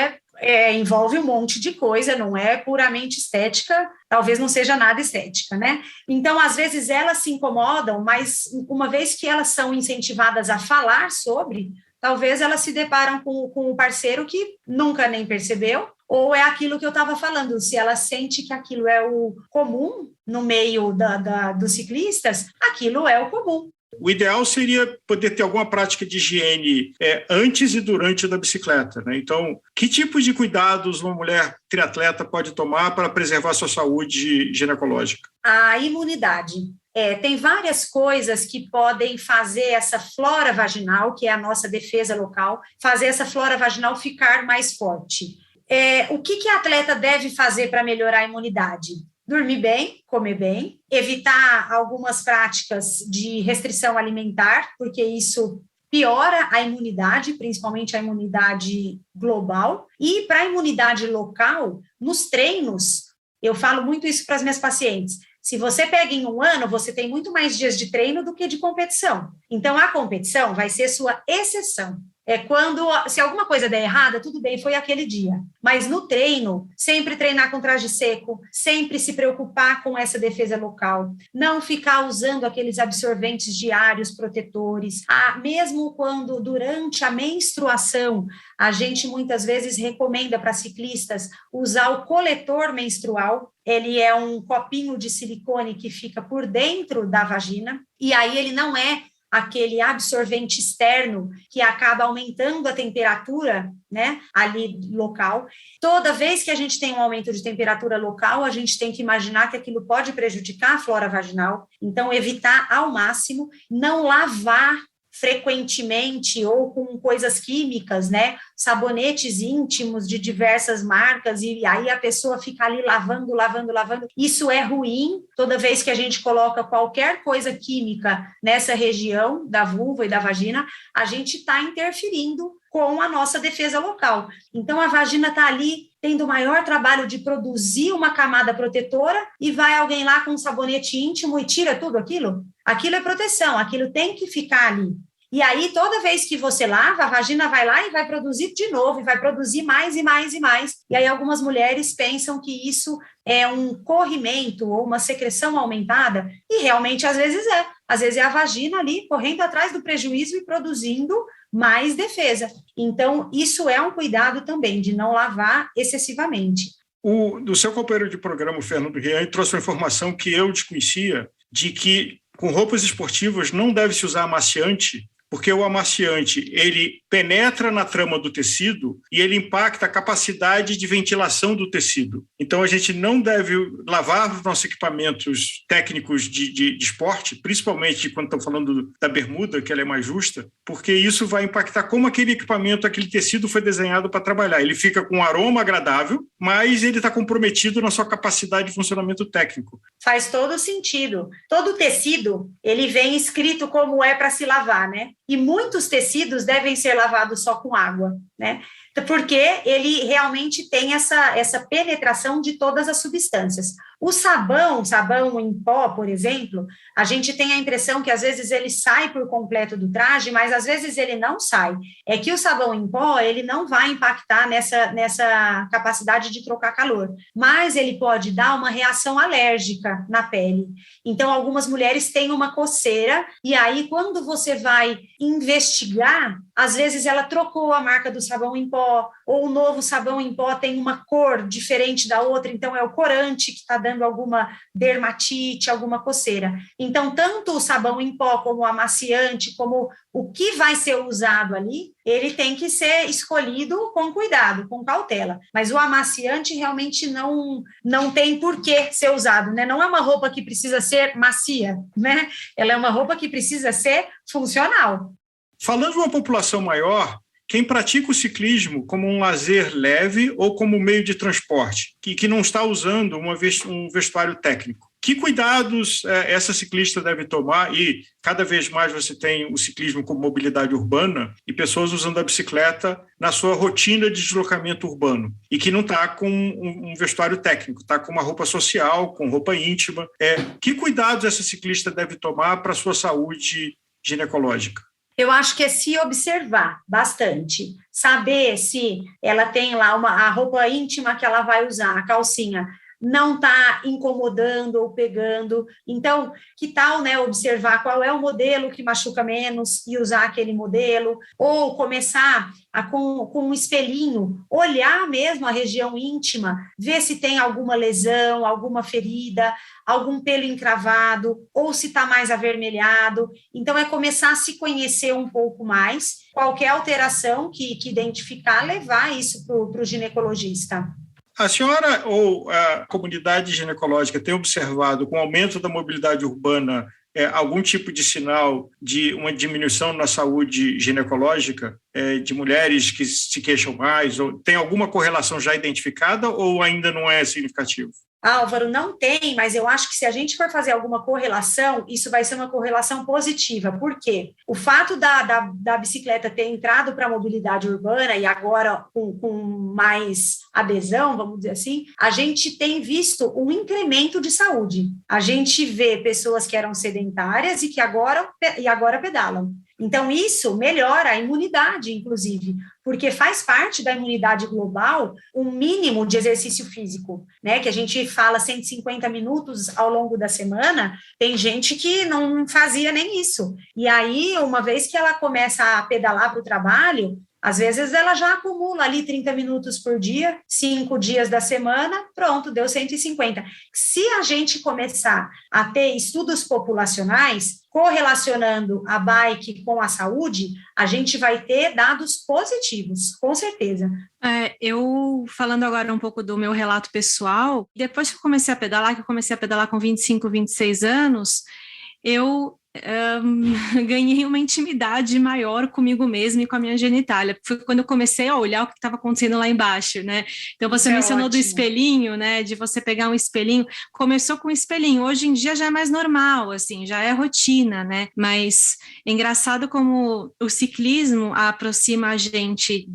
envolve um monte de coisa, não é puramente estética, talvez não seja nada estética, né? Então, às vezes, elas se incomodam, mas uma vez que elas são incentivadas a falar sobre, talvez elas se deparam com um parceiro que nunca nem percebeu, ou é aquilo que eu estava falando, se ela sente que aquilo é o comum no meio dos ciclistas, aquilo é o comum. O ideal seria poder ter alguma prática de higiene antes e durante da bicicleta, né? Então, que tipos de cuidados uma mulher triatleta pode tomar para preservar sua saúde ginecológica? A imunidade. Tem várias coisas que podem fazer essa flora vaginal, que é a nossa defesa local, fazer essa flora vaginal ficar mais forte. O que a atleta deve fazer para melhorar a imunidade? Dormir bem, comer bem, evitar algumas práticas de restrição alimentar, porque isso piora a imunidade, principalmente a imunidade global. E para a imunidade local, nos treinos, eu falo muito isso para as minhas pacientes, se você pega em um ano, você tem muito mais dias de treino do que de competição. Então, a competição vai ser sua exceção. Se alguma coisa der errada, tudo bem, foi aquele dia. Mas no treino, sempre treinar com traje seco, sempre se preocupar com essa defesa local, não ficar usando aqueles absorventes diários protetores. Mesmo quando, durante a menstruação, a gente muitas vezes recomenda para ciclistas usar o coletor menstrual. Ele é um copinho de silicone que fica por dentro da vagina, e aí ele não é aquele absorvente externo que acaba aumentando a temperatura, né, ali local. Toda vez que a gente tem um aumento de temperatura local, a gente tem que imaginar que aquilo pode prejudicar a flora vaginal, então evitar ao máximo, não lavar frequentemente ou com coisas químicas, né, sabonetes íntimos de diversas marcas, e aí a pessoa fica ali lavando, isso é ruim. Toda vez que a gente coloca qualquer coisa química nessa região da vulva e da vagina, a gente está interferindo com a nossa defesa local. Então, a vagina está ali tendo o maior trabalho de produzir uma camada protetora e vai alguém lá com um sabonete íntimo e tira tudo aquilo? Aquilo é proteção, aquilo tem que ficar ali. E aí, toda vez que você lava, a vagina vai lá e vai produzir de novo, e vai produzir mais e mais e mais. E aí, algumas mulheres pensam que isso é um corrimento ou uma secreção aumentada, e realmente, às vezes é. Às vezes é a vagina ali, correndo atrás do prejuízo e produzindo mais defesa. Então, isso é um cuidado também, de não lavar excessivamente. O seu companheiro de programa, o Fernando Rian, trouxe uma informação que eu desconhecia, de que com roupas esportivas não deve-se usar amaciante porque o amaciante ele penetra na trama do tecido e ele impacta a capacidade de ventilação do tecido. Então, a gente não deve lavar os nossos equipamentos técnicos de esporte, principalmente quando estamos falando da bermuda, que ela é mais justa, porque isso vai impactar como aquele equipamento, aquele tecido foi desenhado para trabalhar. Ele fica com um aroma agradável, mas ele está comprometido na sua capacidade de funcionamento técnico. Faz todo sentido. Todo tecido, ele vem escrito como é para se lavar, né? E muitos tecidos devem ser lavados só com água, né? Porque ele realmente tem essa penetração de todas as substâncias. O sabão em pó, por exemplo, a gente tem a impressão que às vezes ele sai por completo do traje, mas às vezes ele não sai. É que o sabão em pó, ele não vai impactar nessa capacidade de trocar calor, mas ele pode dar uma reação alérgica na pele. Então, algumas mulheres têm uma coceira, e aí quando você vai investigar, às vezes ela trocou a marca do sabão em pó, ou o novo sabão em pó tem uma cor diferente da outra, então é o corante que está dando alguma dermatite, alguma coceira. Então, tanto o sabão em pó como o amaciante, como o que vai ser usado ali, ele tem que ser escolhido com cuidado, com cautela. Mas o amaciante realmente não tem por que ser usado, né? Não é uma roupa que precisa ser macia, né? Ela é uma roupa que precisa ser funcional. Falando de uma população maior, quem pratica o ciclismo como um lazer leve ou como meio de transporte, que não está usando um vestuário técnico. Que cuidados essa ciclista deve tomar? E cada vez mais você tem o ciclismo como mobilidade urbana e pessoas usando a bicicleta na sua rotina de deslocamento urbano e que não está com um vestuário técnico, está com uma roupa social, com roupa íntima. Que cuidados essa ciclista deve tomar para a sua saúde ginecológica? Eu acho que é se observar bastante, saber se ela tem lá a roupa íntima que ela vai usar, a calcinha, não está incomodando ou pegando. Então, que tal, né, observar qual é o modelo que machuca menos e usar aquele modelo, ou começar com um espelhinho, olhar mesmo a região íntima, ver se tem alguma lesão, alguma ferida, algum pelo encravado, ou se está mais avermelhado. Então, é começar a se conhecer um pouco mais, qualquer alteração que identificar, levar isso para o ginecologista. A senhora ou a comunidade ginecológica tem observado, com o aumento da mobilidade urbana, algum tipo de sinal de uma diminuição na saúde ginecológica de mulheres que se queixam mais? Ou tem alguma correlação já identificada ou ainda não é significativo? Álvaro, não tem, mas eu acho que se a gente for fazer alguma correlação, isso vai ser uma correlação positiva. Por quê? O fato da bicicleta ter entrado para a mobilidade urbana e agora com mais adesão, vamos dizer assim, a gente tem visto um incremento de saúde. A gente vê pessoas que eram sedentárias e que agora pedalam. Então, isso melhora a imunidade, inclusive, porque faz parte da imunidade global um mínimo de exercício físico, né? Que a gente fala 150 minutos ao longo da semana, tem gente que não fazia nem isso. E aí, uma vez que ela começa a pedalar para o trabalho, às vezes ela já acumula ali 30 minutos por dia, 5 dias da semana, pronto, deu 150. Se a gente começar a ter estudos populacionais correlacionando a bike com a saúde, a gente vai ter dados positivos, com certeza. Eu, falando agora um pouco do meu relato pessoal, depois que eu comecei a pedalar, com 25, 26 anos, eu ganhei uma intimidade maior comigo mesma e com a minha genitália. Foi quando eu comecei a olhar o que estava acontecendo lá embaixo, né? Então, você mencionou do espelhinho, né? De você pegar um espelhinho. Começou com um espelhinho. Hoje em dia já é mais normal, assim, já é rotina, né? Mas é engraçado como o ciclismo aproxima a gente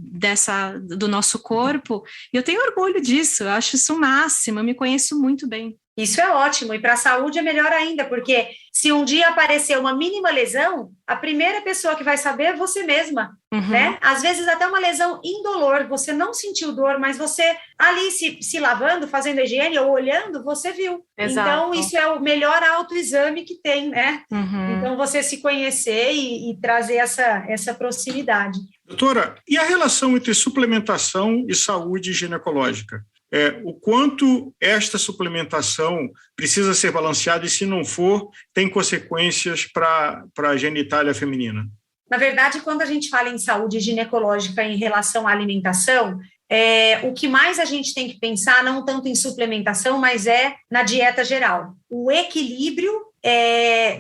do nosso corpo. E eu tenho orgulho disso. Eu acho isso o máximo. Eu me conheço muito bem. Isso é ótimo, e para a saúde é melhor ainda, porque se um dia aparecer uma mínima lesão, a primeira pessoa que vai saber é você mesma, né? Às vezes até uma lesão indolor, você não sentiu dor, mas você ali se lavando, fazendo higiene ou olhando, você viu. Exato. Então isso é o melhor autoexame que tem, né? Então você se conhecer e trazer essa proximidade. Doutora, e a relação entre suplementação e saúde ginecológica? O quanto esta suplementação precisa ser balanceada e, se não for, tem consequências para a genitália feminina? Na verdade, quando a gente fala em saúde ginecológica em relação à alimentação, o que mais a gente tem que pensar, não tanto em suplementação, mas na dieta geral. O equilíbrio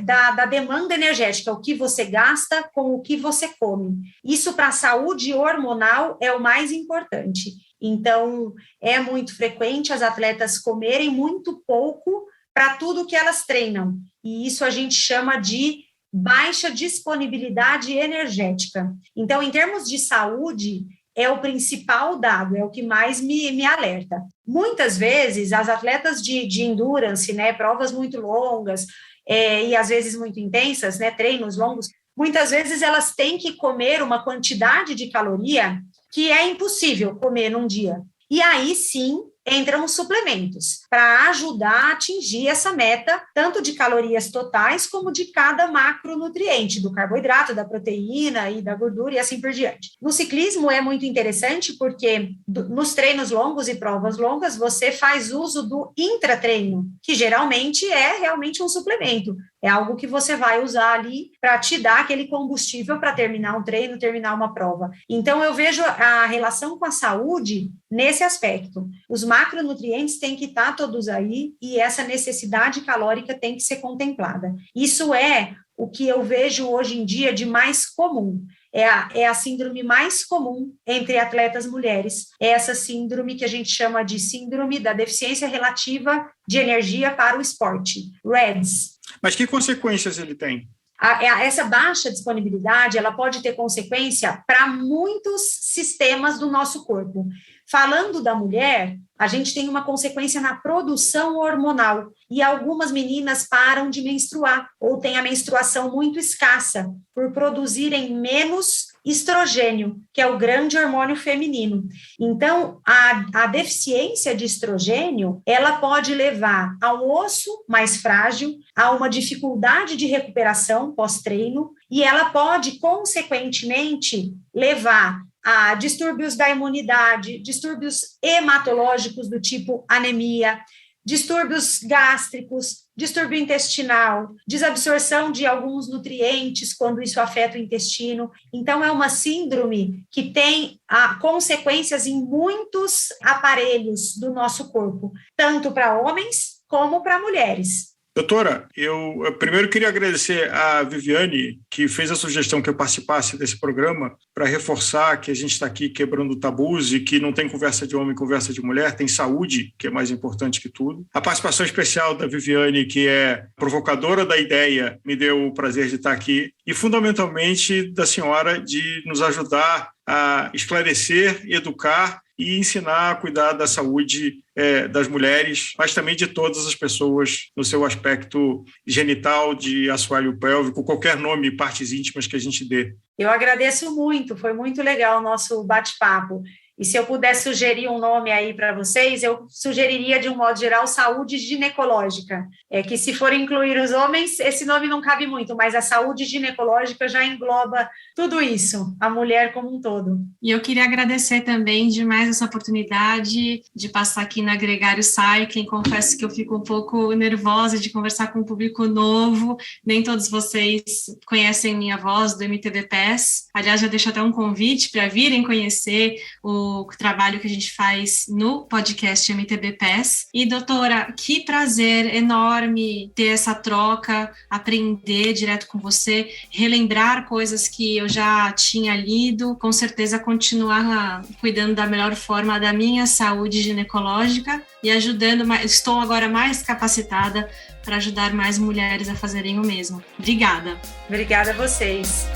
da demanda energética, o que você gasta com o que você come. Isso para a saúde hormonal é o mais importante. Então, é muito frequente as atletas comerem muito pouco para tudo que elas treinam. E isso a gente chama de baixa disponibilidade energética. Então, em termos de saúde, é o principal dado, é o que mais me alerta. Muitas vezes, as atletas de endurance, né, provas muito longas e às vezes muito intensas, né, treinos longos, muitas vezes elas têm que comer uma quantidade de caloria que é impossível comer num dia. E aí, sim, entram os suplementos para ajudar a atingir essa meta, tanto de calorias totais como de cada macronutriente, do carboidrato, da proteína e da gordura e assim por diante. No ciclismo é muito interessante porque nos treinos longos e provas longas você faz uso do intratreino, que geralmente é realmente um suplemento. É algo que você vai usar ali para te dar aquele combustível para terminar um treino, terminar uma prova. Então, eu vejo a relação com a saúde nesse aspecto. Os macronutrientes têm que estar todos aí e essa necessidade calórica tem que ser contemplada. Isso é o que eu vejo hoje em dia de mais comum. É a síndrome mais comum entre atletas mulheres. É essa síndrome que a gente chama de síndrome da deficiência relativa de energia para o esporte, REDS. Mas que consequências ele tem? Essa baixa disponibilidade, ela pode ter consequência para muitos sistemas do nosso corpo. Falando da mulher, a gente tem uma consequência na produção hormonal e algumas meninas param de menstruar ou têm a menstruação muito escassa por produzirem menos estrogênio, que é o grande hormônio feminino. Então, a deficiência de estrogênio, ela pode levar a um osso mais frágil, a uma dificuldade de recuperação pós-treino, e ela pode, consequentemente, levar a distúrbios da imunidade, distúrbios hematológicos do tipo anemia, distúrbios gástricos, distúrbio intestinal, desabsorção de alguns nutrientes quando isso afeta o intestino. Então, é uma síndrome que tem consequências em muitos aparelhos do nosso corpo, tanto para homens como para mulheres. Doutora, eu primeiro queria agradecer a Viviane, que fez a sugestão que eu participasse desse programa, para reforçar que a gente está aqui quebrando tabus e que não tem conversa de homem, conversa de mulher, tem saúde, que é mais importante que tudo. A participação especial da Viviane, que é provocadora da ideia, me deu o prazer de estar aqui, e fundamentalmente da senhora de nos ajudar a esclarecer, educar e ensinar a cuidar da saúde das mulheres, mas também de todas as pessoas no seu aspecto genital, de assoalho pélvico, qualquer nome, partes íntimas que a gente dê. Eu agradeço muito, foi muito legal o nosso bate-papo. E se eu pudesse sugerir um nome aí para vocês, eu sugeriria, de um modo geral, saúde ginecológica. Que se for incluir os homens, esse nome não cabe muito, mas a saúde ginecológica já engloba tudo isso, a mulher como um todo. E eu queria agradecer também demais essa oportunidade de passar aqui na Gregário Cycling. Confesso que eu fico um pouco nervosa de conversar com um público novo. Nem todos vocês conhecem minha voz do MTB PES. Aliás, já deixo até um convite para virem conhecer o trabalho que a gente faz no podcast MTB PES. E, doutora, que prazer enorme ter essa troca, aprender direto com você, relembrar coisas que eu já tinha lido, com certeza continuar cuidando da melhor forma da minha saúde ginecológica e ajudando, estou agora mais capacitada para ajudar mais mulheres a fazerem o mesmo. Obrigada. Obrigada a vocês.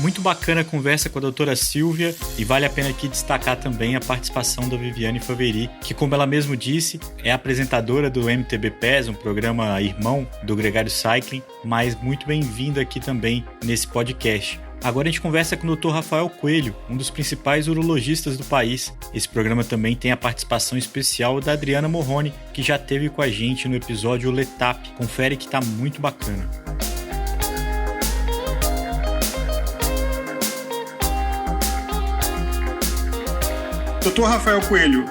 Muito bacana a conversa com a doutora Silvia e vale a pena aqui destacar também a participação da Viviane Faveri, que, como ela mesmo disse, é apresentadora do MTB PES, um programa irmão do Gregário Cycling, mas muito bem-vinda aqui também nesse podcast. Agora a gente conversa com o Dr. Rafael Coelho, um dos principais urologistas do país. Esse programa também tem a participação especial da Adriana Morrone, que já esteve com a gente no episódio Letap. Confere que tá muito bacana. Doutor Rafael Coelho,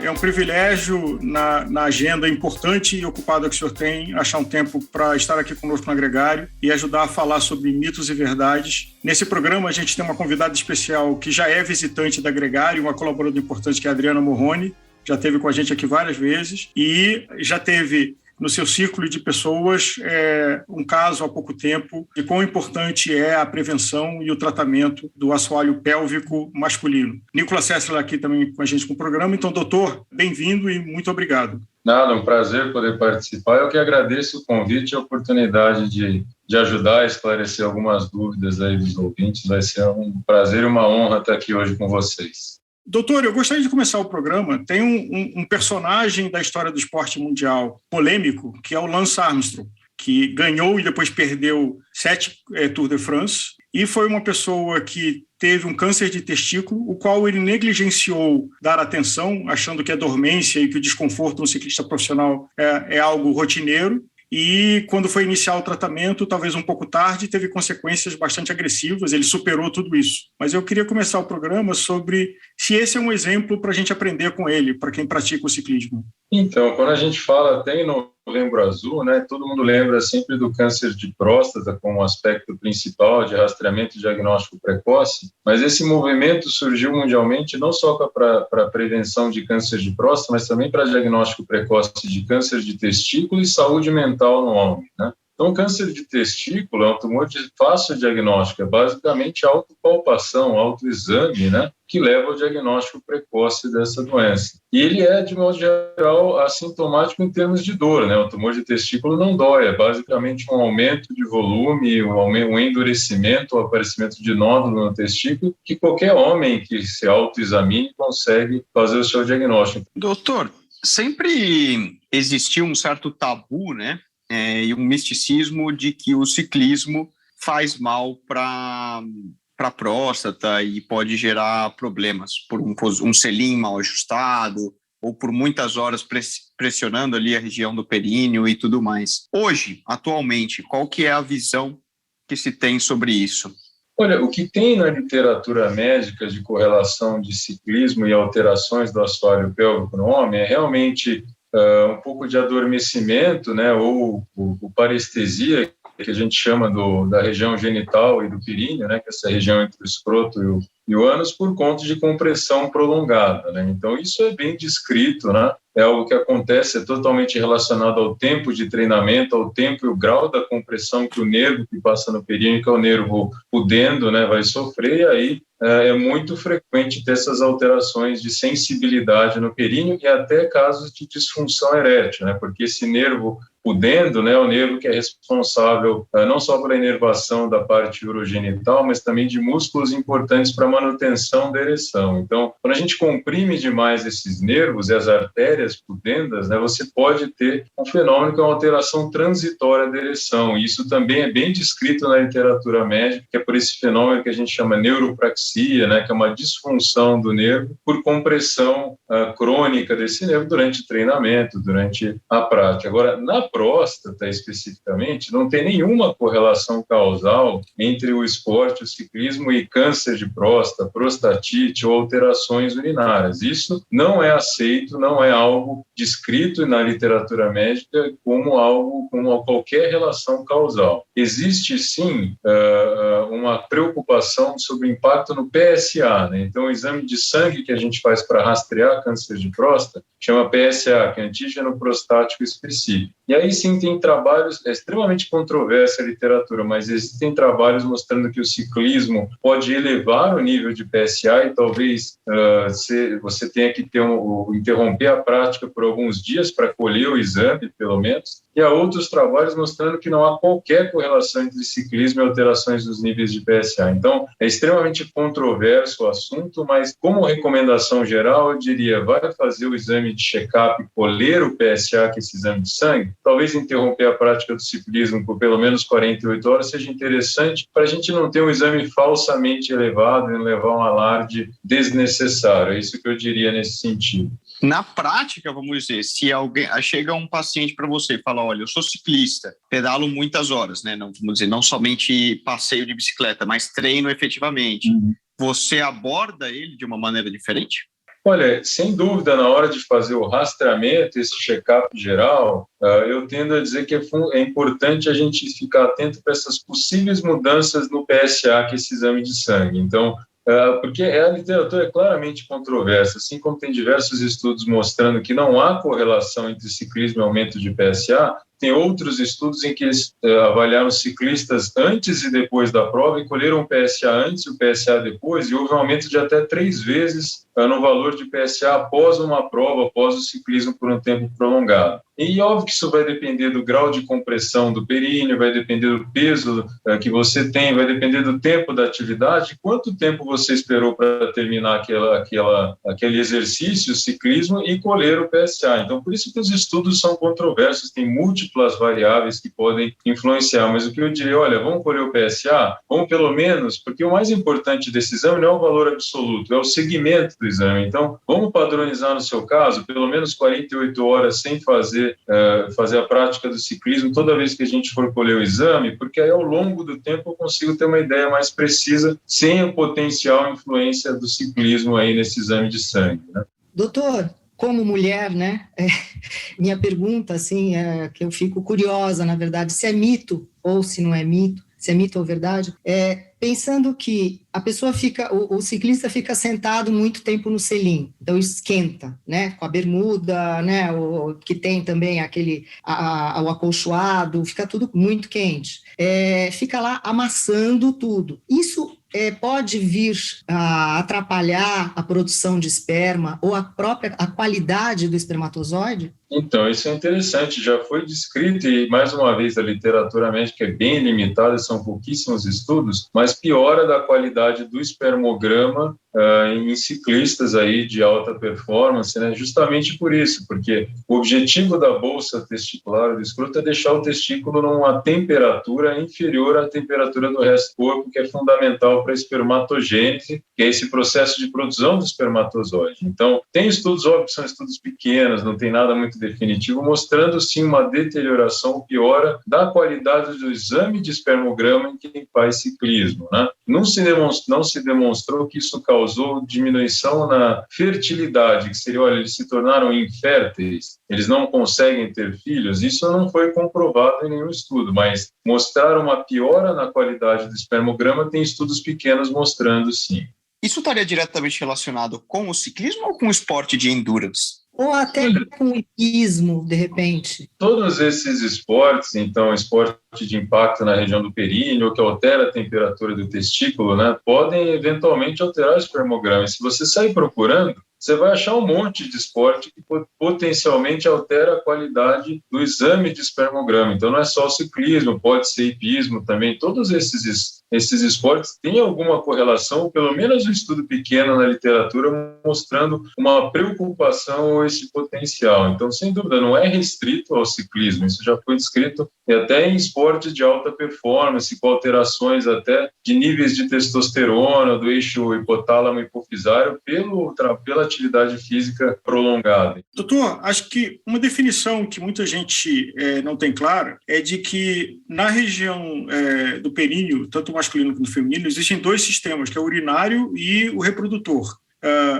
é um privilégio na agenda importante e ocupada que o senhor tem achar um tempo para estar aqui conosco no Gregário e ajudar a falar sobre mitos e verdades. Nesse programa, a gente tem uma convidada especial que já é visitante da Gregário, uma colaboradora importante que é a Adriana Morrone, já esteve com a gente aqui várias vezes e já teve no seu círculo de pessoas um caso há pouco tempo de quão importante é a prevenção e o tratamento do assoalho pélvico masculino. Nicolas Sessler aqui também com a gente com o programa. Então, doutor, bem-vindo e muito obrigado. Nada, um prazer poder participar. Eu que agradeço o convite e a oportunidade de ajudar a esclarecer algumas dúvidas aí dos ouvintes. Vai ser um prazer e uma honra estar aqui hoje com vocês. Doutor, eu gostaria de começar o programa. Tem um personagem da história do esporte mundial polêmico, que é o Lance Armstrong, que ganhou e depois perdeu 7 Tour de France, e foi uma pessoa que teve um câncer de testículo, o qual ele negligenciou dar atenção, achando que a dormência e que o desconforto no ciclista profissional é algo rotineiro. E quando foi iniciar o tratamento, talvez um pouco tarde, teve consequências bastante agressivas, ele superou tudo isso. Mas eu queria começar o programa sobre se esse é um exemplo para a gente aprender com ele, para quem pratica o ciclismo. Então, quando a gente fala até em Novembro Azul, né, todo mundo lembra sempre do câncer de próstata como aspecto principal de rastreamento e diagnóstico precoce, mas esse movimento surgiu mundialmente não só para a prevenção de câncer de próstata, mas também para diagnóstico precoce de câncer de testículo e saúde mental no homem, né? Então, o câncer de testículo é um tumor de fácil diagnóstico, é basicamente autopalpação, autoexame, né, que leva ao diagnóstico precoce dessa doença. E ele é, de modo geral, assintomático em termos de dor, né? O tumor de testículo não dói, é basicamente um aumento de volume, um endurecimento, o aparecimento de nódulo no testículo, que qualquer homem que se autoexamine consegue fazer o seu diagnóstico. Doutor, sempre existiu um certo tabu, né? E um misticismo de que o ciclismo faz mal para a próstata e pode gerar problemas por um selim mal ajustado ou por muitas horas pressionando ali a região do períneo e tudo mais. Hoje, atualmente, qual que é a visão que se tem sobre isso? Olha, o que tem na literatura médica de correlação de ciclismo e alterações do assoalho pélvico no homem é realmente um pouco de adormecimento, né, ou parestesia, que a gente chama da região genital e do períneo, né, que é essa região entre o escroto e o ânus, por conta de compressão prolongada, né? Então, isso é bem descrito, né? É algo que acontece, é totalmente relacionado ao tempo de treinamento, ao tempo e o grau da compressão que o nervo que passa no períneo, que é o nervo pudendo, né, vai sofrer, e aí é muito frequente ter essas alterações de sensibilidade no períneo e até casos de disfunção erétil, né, porque esse nervo pudendo, né, é o nervo que é responsável não só pela inervação da parte urogenital, mas também de músculos importantes para a manutenção da ereção. Então, quando a gente comprime demais esses nervos e as artérias pudendas, né, você pode ter um fenômeno que é uma alteração transitória da ereção. E isso também é bem descrito na literatura médica, que é por esse fenômeno que a gente chama neuropraxia, né, que é uma disfunção do nervo por compressão crônica desse nervo durante o treinamento, durante a prática. Agora, na próstata, especificamente, não tem nenhuma correlação causal entre o esporte, o ciclismo e câncer de próstata, prostatite ou alterações urinárias. Isso não é aceito, não é algo descrito na literatura médica como qualquer relação causal. Existe, sim, uma preocupação sobre o impacto no PSA, né? Então, o exame de sangue que a gente faz para rastrear câncer de próstata chama PSA, que é antígeno prostático específico. E aí sim tem trabalhos, é extremamente controversa a literatura, mas existem trabalhos mostrando que o ciclismo pode elevar o nível de PSA e talvez você tenha que interromper a prática por alguns dias para colher o exame, pelo menos. E há outros trabalhos mostrando que não há qualquer correlação entre ciclismo e alterações dos níveis de PSA. Então, é extremamente controverso o assunto, mas como recomendação geral, eu diria, vai fazer o exame de check-up, colher o PSA, que é esse exame de sangue, talvez interromper a prática do ciclismo por pelo menos 48 horas seja interessante para a gente não ter um exame falsamente elevado e não levar um alarde desnecessário. É isso que eu diria nesse sentido. Na prática, vamos dizer, se alguém chega um paciente para você e fala, olha, eu sou ciclista, pedalo muitas horas, né? Não, vamos dizer, não somente passeio de bicicleta, mas treino efetivamente. Você aborda ele de uma maneira diferente? Olha, sem dúvida, na hora de fazer o rastreamento, esse check-up geral, eu tendo a dizer que é importante a gente ficar atento para essas possíveis mudanças no PSA, que é esse exame de sangue. Então, porque a literatura é claramente controversa, assim como tem diversos estudos mostrando que não há correlação entre ciclismo e aumento de PSA, tem outros estudos em que eles avaliaram ciclistas antes e depois da prova e colheram o PSA antes e o PSA depois, e houve um aumento de até 3 vezes no valor de PSA após uma prova, após o ciclismo por um tempo prolongado. E óbvio que isso vai depender do grau de compressão do períneo, vai depender do peso que você tem, vai depender do tempo da atividade, quanto tempo você esperou para terminar aquele exercício, ciclismo, e colher o PSA. Então, por isso que os estudos são controversos, tem múltiplas variáveis que podem influenciar, mas o que eu diria, olha, vamos colher o PSA? Vamos pelo menos, porque o mais importante desse exame não é o valor absoluto, é o segmento do exame. Então, vamos padronizar no seu caso, pelo menos 48 horas sem fazer a prática do ciclismo toda vez que a gente for colher o exame, porque aí ao longo do tempo eu consigo ter uma ideia mais precisa sem a potencial influência do ciclismo aí nesse exame de sangue, né? Doutor, como mulher, né, minha pergunta, assim, é que eu fico curiosa, na verdade, se é mito ou se não é mito, se é mito ou verdade, pensando que a pessoa o ciclista fica sentado muito tempo no selim, então esquenta, né, com a bermuda, né, que tem também o acolchoado, fica tudo muito quente, fica lá amassando tudo. Isso pode vir a atrapalhar a produção de esperma ou a qualidade do espermatozoide? Então, isso é interessante, já foi descrito, e mais uma vez a literatura médica é bem limitada, são pouquíssimos estudos, mas piora da qualidade do espermograma em ciclistas aí de alta performance, né? Justamente por isso, porque o objetivo da bolsa testicular do escroto é deixar o testículo numa temperatura inferior à temperatura do resto do corpo, que é fundamental para a espermatogênese, que é esse processo de produção do espermatozoide. Então, tem estudos, óbvio, são estudos pequenos, não tem nada muito definitivo, mostrando sim uma deterioração, piora da qualidade do exame de espermograma em quem faz ciclismo, né? Não se demonstrou que isso causou diminuição na fertilidade, que seria, olha, eles se tornaram inférteis, eles não conseguem ter filhos, isso não foi comprovado em nenhum estudo, mas mostrar uma piora na qualidade do espermograma, tem estudos pequenos mostrando sim. Isso estaria diretamente relacionado com o ciclismo ou com o esporte de endurance? Ou até com o hipismo, de repente. Todos esses esportes, então, esporte de impacto na região do períneo, que altera a temperatura do testículo, né, podem eventualmente alterar o espermograma. E se você sair procurando, você vai achar um monte de esporte que potencialmente altera a qualidade do exame de espermograma. Então, não é só o ciclismo, pode ser hipismo também. Todos esses esportes têm alguma correlação, ou pelo menos um estudo pequeno na literatura mostrando uma preocupação ou esse potencial. Então, sem dúvida, não é restrito ao ciclismo. Isso já foi descrito até em esportes de alta performance, com alterações até de níveis de testosterona, do eixo hipotálamo-hipofisário, pela atividade física prolongada. Doutor, acho que uma definição que muita gente não tem clara é de que na região do períneo, tanto o masculino quanto o feminino, existem 2 sistemas, que é o urinário e o reprodutor.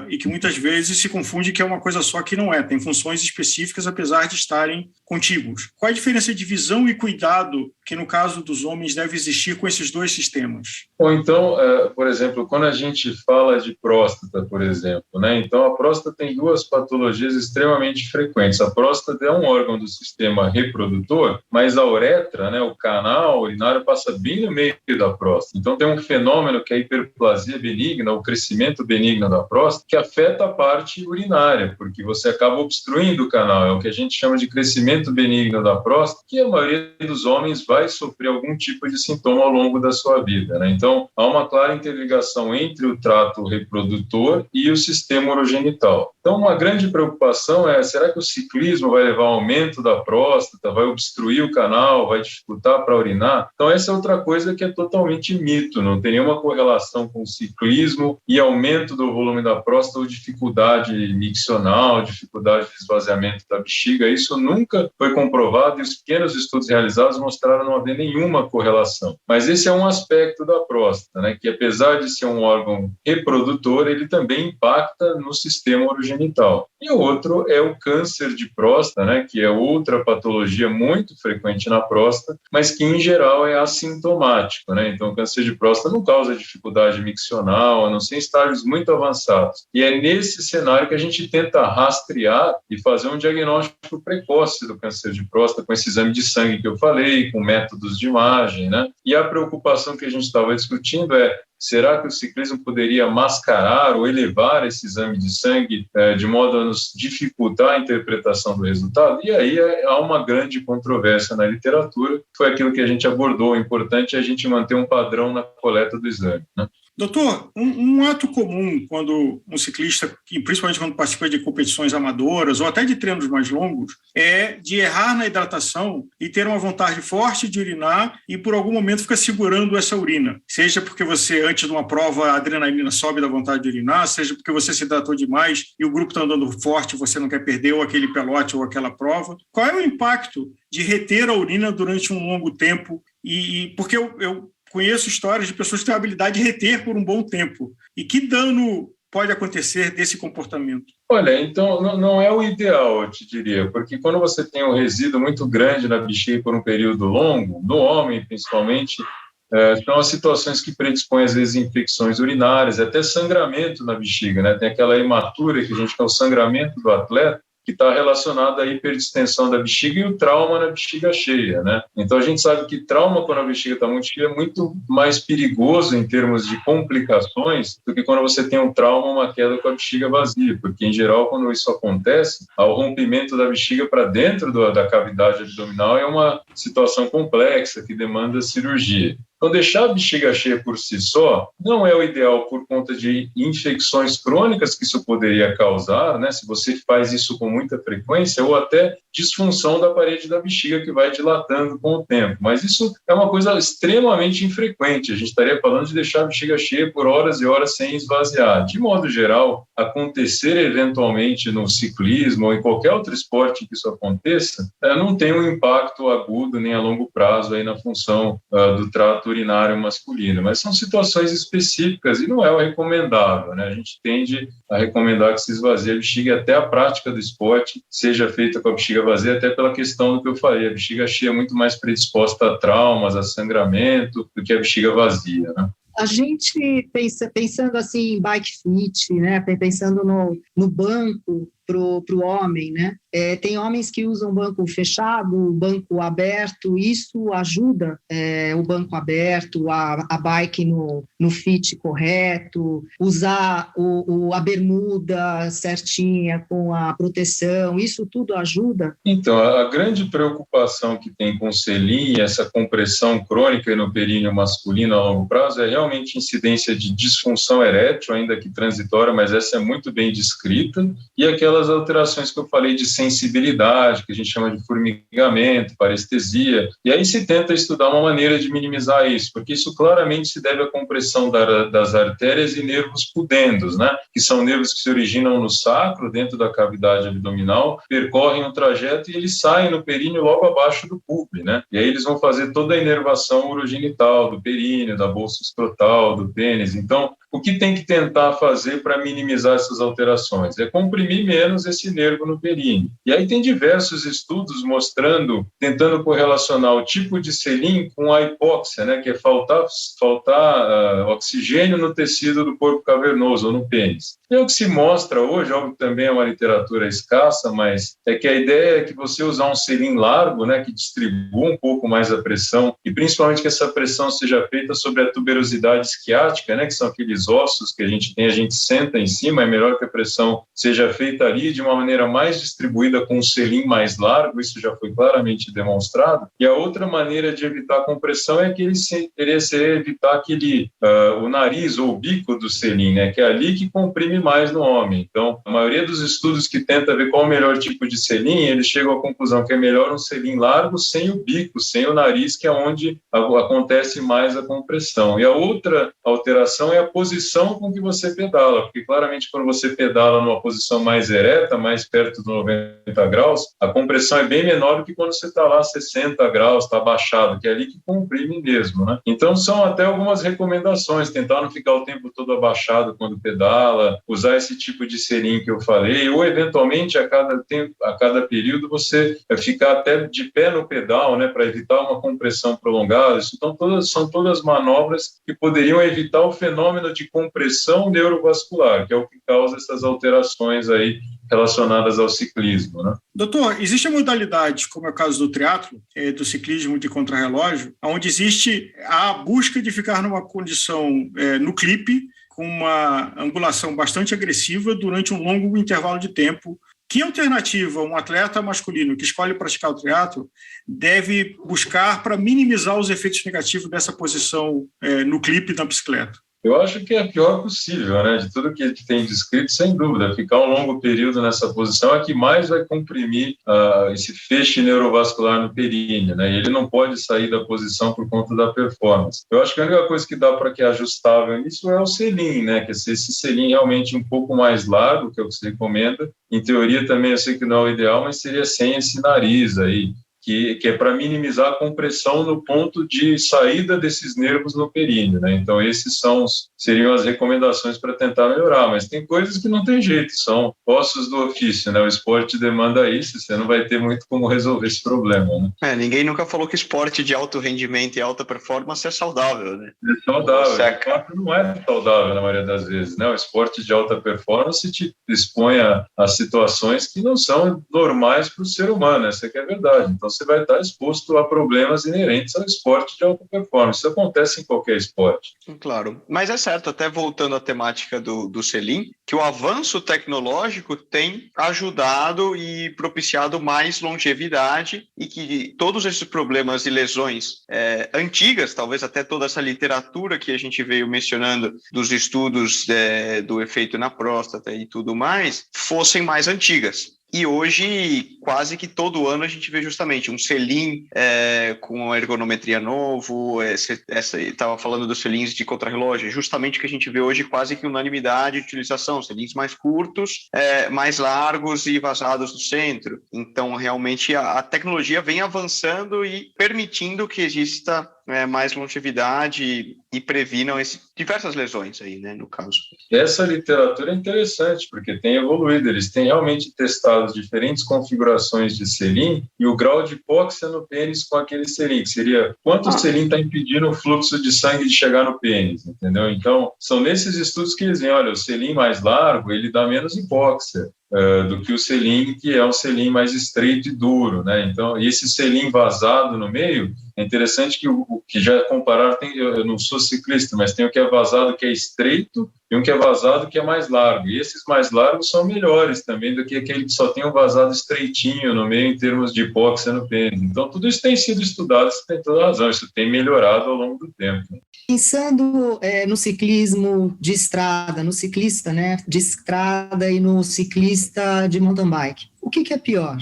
E que muitas vezes se confunde que é uma coisa só, que não é. Tem funções específicas, apesar de estarem contíguos. Qual a diferença de visão e cuidado que, no caso dos homens, deve existir com esses 2 sistemas? Bom, então, por exemplo, quando a gente fala de próstata, por exemplo, né? Então, a próstata tem 2 patologias extremamente frequentes. A próstata é um órgão do sistema reprodutor, mas a uretra, né, o canal urinário, passa bem no meio da próstata. Então, tem um fenômeno que é a hiperplasia benigna, o crescimento benigno da próstata, que afeta a parte urinária, porque você acaba obstruindo o canal. É o que a gente chama de crescimento benigno da próstata, que a maioria dos homens vai sofrer algum tipo de sintoma ao longo da sua vida, né? Então, há uma clara interligação entre o trato reprodutor e o sistema urogenital. Então, uma grande preocupação é, será que o ciclismo vai levar ao aumento da próstata, vai obstruir o canal, vai dificultar para urinar? Então, essa é outra coisa que é totalmente mito, não tem nenhuma correlação com o ciclismo e aumento do volume da próstata ou dificuldade miccional, dificuldade de esvaziamento da bexiga. Isso nunca foi comprovado e os pequenos estudos realizados mostraram para não haver nenhuma correlação. Mas esse é um aspecto da próstata, né, que apesar de ser um órgão reprodutor, ele também impacta no sistema urogenital. E o outro é o câncer de próstata, né, que é outra patologia muito frequente na próstata, mas que em geral é assintomático, né? Então o câncer de próstata não causa dificuldade miccional, a não ser em estágios muito avançados. E é nesse cenário que a gente tenta rastrear e fazer um diagnóstico precoce do câncer de próstata com esse exame de sangue que eu falei, com métodos de imagem, né? E a preocupação que a gente estava discutindo é: será que o ciclismo poderia mascarar ou elevar esse exame de sangue de modo a nos dificultar a interpretação do resultado? E aí há uma grande controvérsia na literatura. Foi aquilo que a gente abordou. O importante é a gente manter um padrão na coleta do exame, né? Doutor, um ato comum quando um ciclista, principalmente quando participa de competições amadoras ou até de treinos mais longos, é de errar na hidratação e ter uma vontade forte de urinar e por algum momento fica segurando essa urina. Seja porque você, antes de uma prova, a adrenalina sobe da vontade de urinar, seja porque você se hidratou demais e o grupo está andando forte, você não quer perder ou aquele pelote ou aquela prova. Qual é o impacto de reter a urina durante um longo tempo? E porque eu conheço histórias de pessoas que têm a habilidade de reter por um bom tempo. E que dano pode acontecer desse comportamento? Olha, então não é o ideal, eu te diria, porque quando você tem um resíduo muito grande na bexiga por um período longo, no homem principalmente, são as situações que predispõem às vezes infecções urinárias, até sangramento na bexiga, né? Tem aquela hematura que a gente quer o sangramento do atleta, que está relacionado à hiperdistensão da bexiga e o trauma na bexiga cheia, né? Então, a gente sabe que trauma quando a bexiga está muito cheia é muito mais perigoso em termos de complicações do que quando você tem um trauma ou uma queda com a bexiga vazia, porque, em geral, quando isso acontece, o rompimento da bexiga para dentro da cavidade abdominal é uma situação complexa que demanda cirurgia. Então, deixar a bexiga cheia por si só não é o ideal por conta de infecções crônicas que isso poderia causar, né? Se você faz isso com muita frequência, ou até disfunção da parede da bexiga que vai dilatando com o tempo. Mas isso é uma coisa extremamente infrequente. A gente estaria falando de deixar a bexiga cheia por horas e horas sem esvaziar. De modo geral, acontecer eventualmente no ciclismo ou em qualquer outro esporte que isso aconteça, não tem um impacto agudo nem a longo prazo aí na função do trato urinário masculino, mas são situações específicas e não é o recomendável, né? A gente tende a recomendar que se esvazie a bexiga e até a prática do esporte seja feita com a bexiga vazia, até pela questão do que eu falei, a bexiga cheia é muito mais predisposta a traumas, a sangramento, do que a bexiga vazia, né? A gente pensando assim em bike fit, né? Pensando no banco para o homem, né? Tem homens que usam banco fechado, banco aberto, isso ajuda o banco aberto, a bike no fit correto, usar a bermuda certinha com a proteção, isso tudo ajuda? Então, a grande preocupação que tem com o selim, essa compressão crônica no períneo masculino a longo prazo, é realmente incidência de disfunção erétil, ainda que transitória, mas essa é muito bem descrita, e aquelas alterações que eu falei de sensibilidade, que a gente chama de formigamento, parestesia, e aí se tenta estudar uma maneira de minimizar isso, porque isso claramente se deve à compressão das artérias e nervos pudendos, né, que são nervos que se originam no sacro, dentro da cavidade abdominal, percorrem um trajeto e eles saem no períneo logo abaixo do pube, né, e aí eles vão fazer toda a inervação urogenital do períneo, da bolsa escrotal, do pênis. Então, o que tem que tentar fazer para minimizar essas alterações? É comprimir menos esse nervo no períneo. E aí tem diversos estudos mostrando, tentando correlacionar o tipo de selim com a hipóxia, né, que é faltar oxigênio no tecido do corpo cavernoso, ou no pênis. E o que se mostra hoje, óbvio que também é uma literatura escassa, mas é que a ideia é que você usar um selim largo, né, que distribua um pouco mais a pressão, e principalmente que essa pressão seja feita sobre a tuberosidade isquiática, né, que são aqueles ossos que a gente senta em cima, é melhor que a pressão seja feita ali de uma maneira mais distribuída com um selim mais largo, isso já foi claramente demonstrado. E a outra maneira de evitar a compressão é que ele evitar o nariz ou o bico do selim, né, que é ali que comprime mais no homem. Então, a maioria dos estudos que tenta ver qual é o melhor tipo de selim, eles chegam à conclusão que é melhor um selim largo sem o bico, sem o nariz, que é onde acontece mais a compressão. E a outra alteração é a posição posição com que você pedala, porque claramente quando você pedala numa posição mais ereta, mais perto do 90 graus, a compressão é bem menor do que quando você está lá 60 graus, está abaixado, que é ali que comprime mesmo, né? Então são até algumas recomendações, tentar não ficar o tempo todo abaixado quando pedala, usar esse tipo de selim que eu falei, ou eventualmente a cada período você ficar até de pé no pedal, né, para evitar uma compressão prolongada. Então são todas manobras que poderiam evitar o fenômeno de compressão neurovascular, que é o que causa essas alterações aí relacionadas ao ciclismo, né? Doutor, existe a modalidade, como é o caso do triatlo, do ciclismo de contrarrelógio, onde existe a busca de ficar numa condição no clipe, com uma angulação bastante agressiva durante um longo intervalo de tempo. Que alternativa um atleta masculino que escolhe praticar o triatlo deve buscar para minimizar os efeitos negativos dessa posição no clipe da bicicleta? Eu acho que é a pior possível, né? De tudo que tem descrito, sem dúvida. Ficar um longo período nessa posição é que mais vai comprimir esse feixe neurovascular no períneo, né? E ele não pode sair da posição por conta da performance. Eu acho que a única coisa que dá para que é ajustável nisso é o selim, né? Que é esse selim realmente um pouco mais largo, que é o que se recomenda. Em teoria também eu sei que não é o ideal, mas seria sem esse nariz aí, que é para minimizar a compressão no ponto de saída desses nervos no períneo, né? Então, esses seriam as recomendações para tentar melhorar, mas tem coisas que não tem jeito, são ossos do ofício, né? O esporte demanda isso, você não vai ter muito como resolver esse problema, né? Ninguém nunca falou que esporte de alto rendimento e alta performance é saudável, né? É saudável, de fato não é saudável na maioria das vezes, né? O esporte de alta performance te expõe a situações que não são normais para o ser humano, essa que é a verdade. Então, você vai estar exposto a problemas inerentes ao esporte de alta performance. Isso acontece em qualquer esporte. Claro, mas é certo, até voltando à temática do selim, que o avanço tecnológico tem ajudado e propiciado mais longevidade e que todos esses problemas e lesões antigas, talvez até toda essa literatura que a gente veio mencionando dos estudos do efeito na próstata e tudo mais, fossem mais antigas. E hoje, quase que todo ano, a gente vê justamente um selim com ergonometria novo. Estava falando dos selins de contrarrelógio, justamente o que a gente vê hoje, quase que unanimidade de utilização. Selins mais curtos, mais largos e vazados no centro. Então, realmente, a tecnologia vem avançando e permitindo que exista mais longevidade e previnam diversas lesões aí, né, no caso. Essa literatura é interessante, porque tem evoluído, eles têm realmente testado diferentes configurações de selim e o grau de hipóxia no pênis com aquele selim, que seria quanto o selim está impedindo o fluxo de sangue de chegar no pênis, entendeu? Então, são nesses estudos que eles veem, olha, o selim mais largo, ele dá menos hipóxia do que o selim, que é um selim mais estreito e duro, né? Então, e esse selim vazado no meio, é interessante que já compararam, eu não sou ciclista, mas tem o que é vazado que é estreito e um que é vazado que é mais largo. E esses mais largos são melhores também do que aquele que só tem um vazado estreitinho no meio em termos de hipóxia no pênis. Então, tudo isso tem sido estudado, você tem toda razão, isso tem melhorado ao longo do tempo. Pensando no ciclismo de estrada, no ciclista, né, de estrada e no ciclista de mountain bike, o que é pior?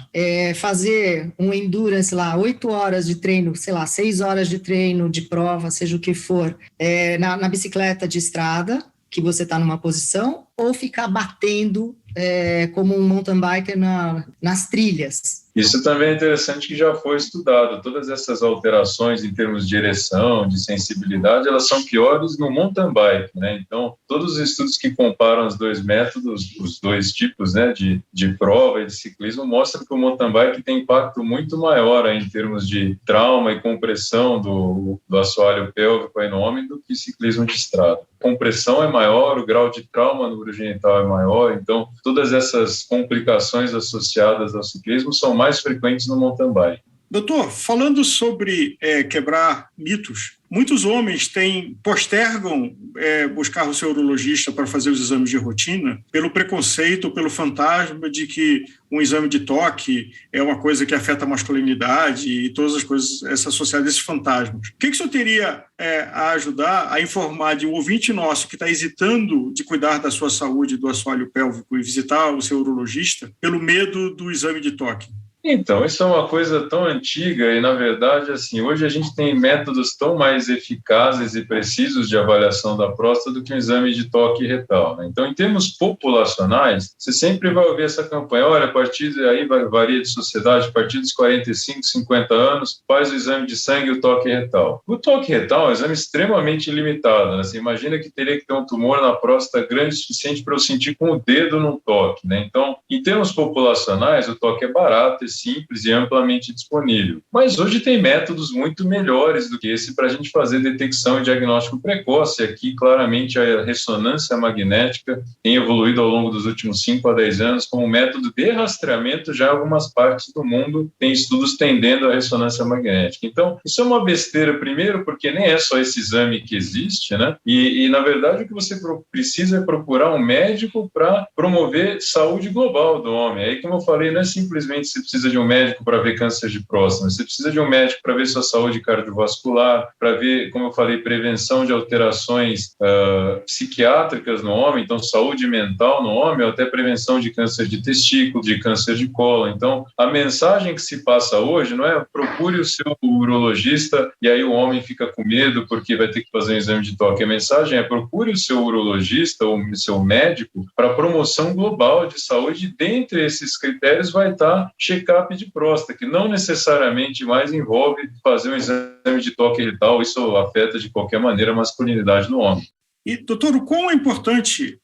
Fazer um endurance lá, 8 horas de treino, 6 horas de treino de prova, seja o que for, na bicicleta de estrada, que você está numa posição, ou ficar batendo como um mountain biker nas trilhas? Isso também é interessante que já foi estudado. Todas essas alterações em termos de direção, de sensibilidade, elas são piores no mountain bike, né? Então, todos os estudos que comparam os dois métodos, os dois tipos, né, de prova e de ciclismo, mostram que o mountain bike tem impacto muito maior em termos de trauma e compressão do assoalho pélvico aí no homem do que ciclismo de estrada. A compressão é maior, o grau de trauma no urogenital é maior, então todas essas complicações associadas ao ciclismo são mais frequentes no mountain bike. Doutor, falando sobre quebrar mitos, muitos homens postergam buscar o seu urologista para fazer os exames de rotina pelo preconceito, pelo fantasma de que um exame de toque é uma coisa que afeta a masculinidade e todas as coisas associadas a esses fantasmas. O que o senhor teria a ajudar a informar de um ouvinte nosso que está hesitando de cuidar da sua saúde do assoalho pélvico e visitar o seu urologista pelo medo do exame de toque? Então, isso é uma coisa tão antiga e, na verdade, assim, hoje a gente tem métodos tão mais eficazes e precisos de avaliação da próstata do que um exame de toque retal, né? Então, em termos populacionais, você sempre vai ouvir essa campanha, olha, a partir aí varia de sociedade, a partir dos 45, 50 anos, faz o exame de sangue e o toque retal. O toque retal é um exame extremamente limitado, né? Você imagina que teria que ter um tumor na próstata grande o suficiente para eu sentir com o dedo num toque, né? Então, em termos populacionais, o toque é barato, simples e amplamente disponível. Mas hoje tem métodos muito melhores do que esse para a gente fazer detecção e diagnóstico precoce. Aqui, claramente, a ressonância magnética tem evoluído ao longo dos últimos 5 a 10 anos como método de rastreamento. Já em algumas partes do mundo tem estudos tendendo à ressonância magnética. Então, isso é uma besteira, primeiro, porque nem é só esse exame que existe, né? E na verdade, o que você precisa é procurar um médico para promover saúde global do homem. Aí, como eu falei, não é simplesmente você precisa de um médico para ver câncer de próstata, você precisa de um médico para ver sua saúde cardiovascular, para ver, como eu falei, prevenção de alterações psiquiátricas no homem, então saúde mental no homem, ou até prevenção de câncer de testículo, de câncer de colo. Então, a mensagem que se passa hoje não é procure o seu urologista e aí o homem fica com medo porque vai ter que fazer um exame de toque. A mensagem é procure o seu urologista ou o seu médico para promoção global de saúde, e dentre esses critérios vai estar check-up de próstata, que não necessariamente mais envolve fazer um exame de toque retal, isso afeta de qualquer maneira a masculinidade no homem. E, doutor, o quão é importante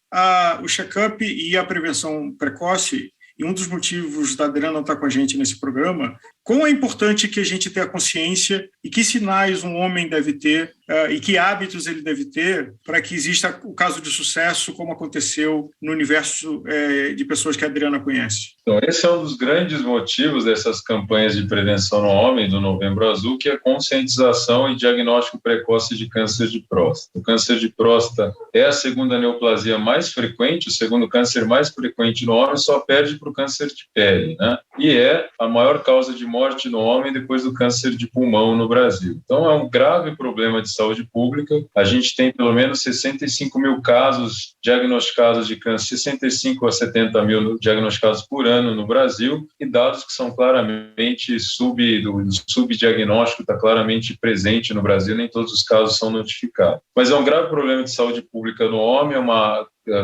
o check-up e a prevenção precoce, e um dos motivos da Adriana estar com a gente nesse programa, quão é importante que a gente tenha consciência e que sinais um homem deve ter e que hábitos ele deve ter para que exista o caso de sucesso, como aconteceu no universo de pessoas que a Adriana conhece. Então, esse é um dos grandes motivos dessas campanhas de prevenção no homem do Novembro Azul, que é a conscientização e diagnóstico precoce de câncer de próstata. O câncer de próstata é a segunda neoplasia mais frequente, o segundo câncer mais frequente no homem, só perde para o câncer de pele, né? E é a maior causa de morte no homem depois do câncer de pulmão no Brasil. Então, é um grave problema de saúde pública. A gente tem pelo menos 65 mil casos diagnosticados de câncer, 65 a 70 mil diagnosticados por ano no Brasil, e dados que são claramente subdiagnóstico está claramente presente no Brasil, nem todos os casos são notificados. Mas é um grave problema de saúde pública no homem,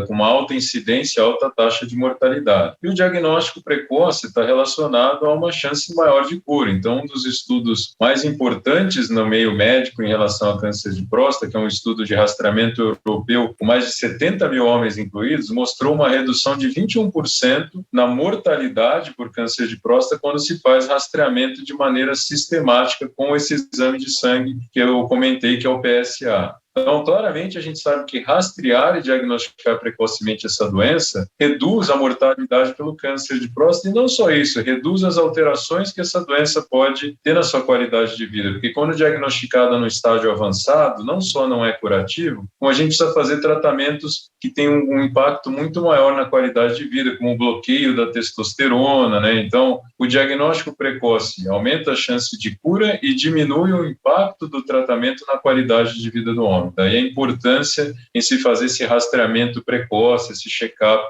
com uma alta incidência, alta taxa de mortalidade. E o diagnóstico precoce está relacionado a uma chance maior de cura. Então, um dos estudos mais importantes no meio médico em relação a câncer de próstata, que é um estudo de rastreamento europeu com mais de 70 mil homens incluídos, mostrou uma redução de 21% na mortalidade por câncer de próstata quando se faz rastreamento de maneira sistemática com esse exame de sangue que eu comentei, que é o PSA. Então, claramente, a gente sabe que rastrear e diagnosticar precocemente essa doença reduz a mortalidade pelo câncer de próstata, e não só isso, reduz as alterações que essa doença pode ter na sua qualidade de vida, porque quando diagnosticada no estágio avançado, não só não é curativo, como a gente precisa fazer tratamentos que têm um impacto muito maior na qualidade de vida, como o bloqueio da testosterona, né? Então, o diagnóstico precoce aumenta a chance de cura e diminui o impacto do tratamento na qualidade de vida do homem. Daí a importância em se fazer esse rastreamento precoce, esse check-up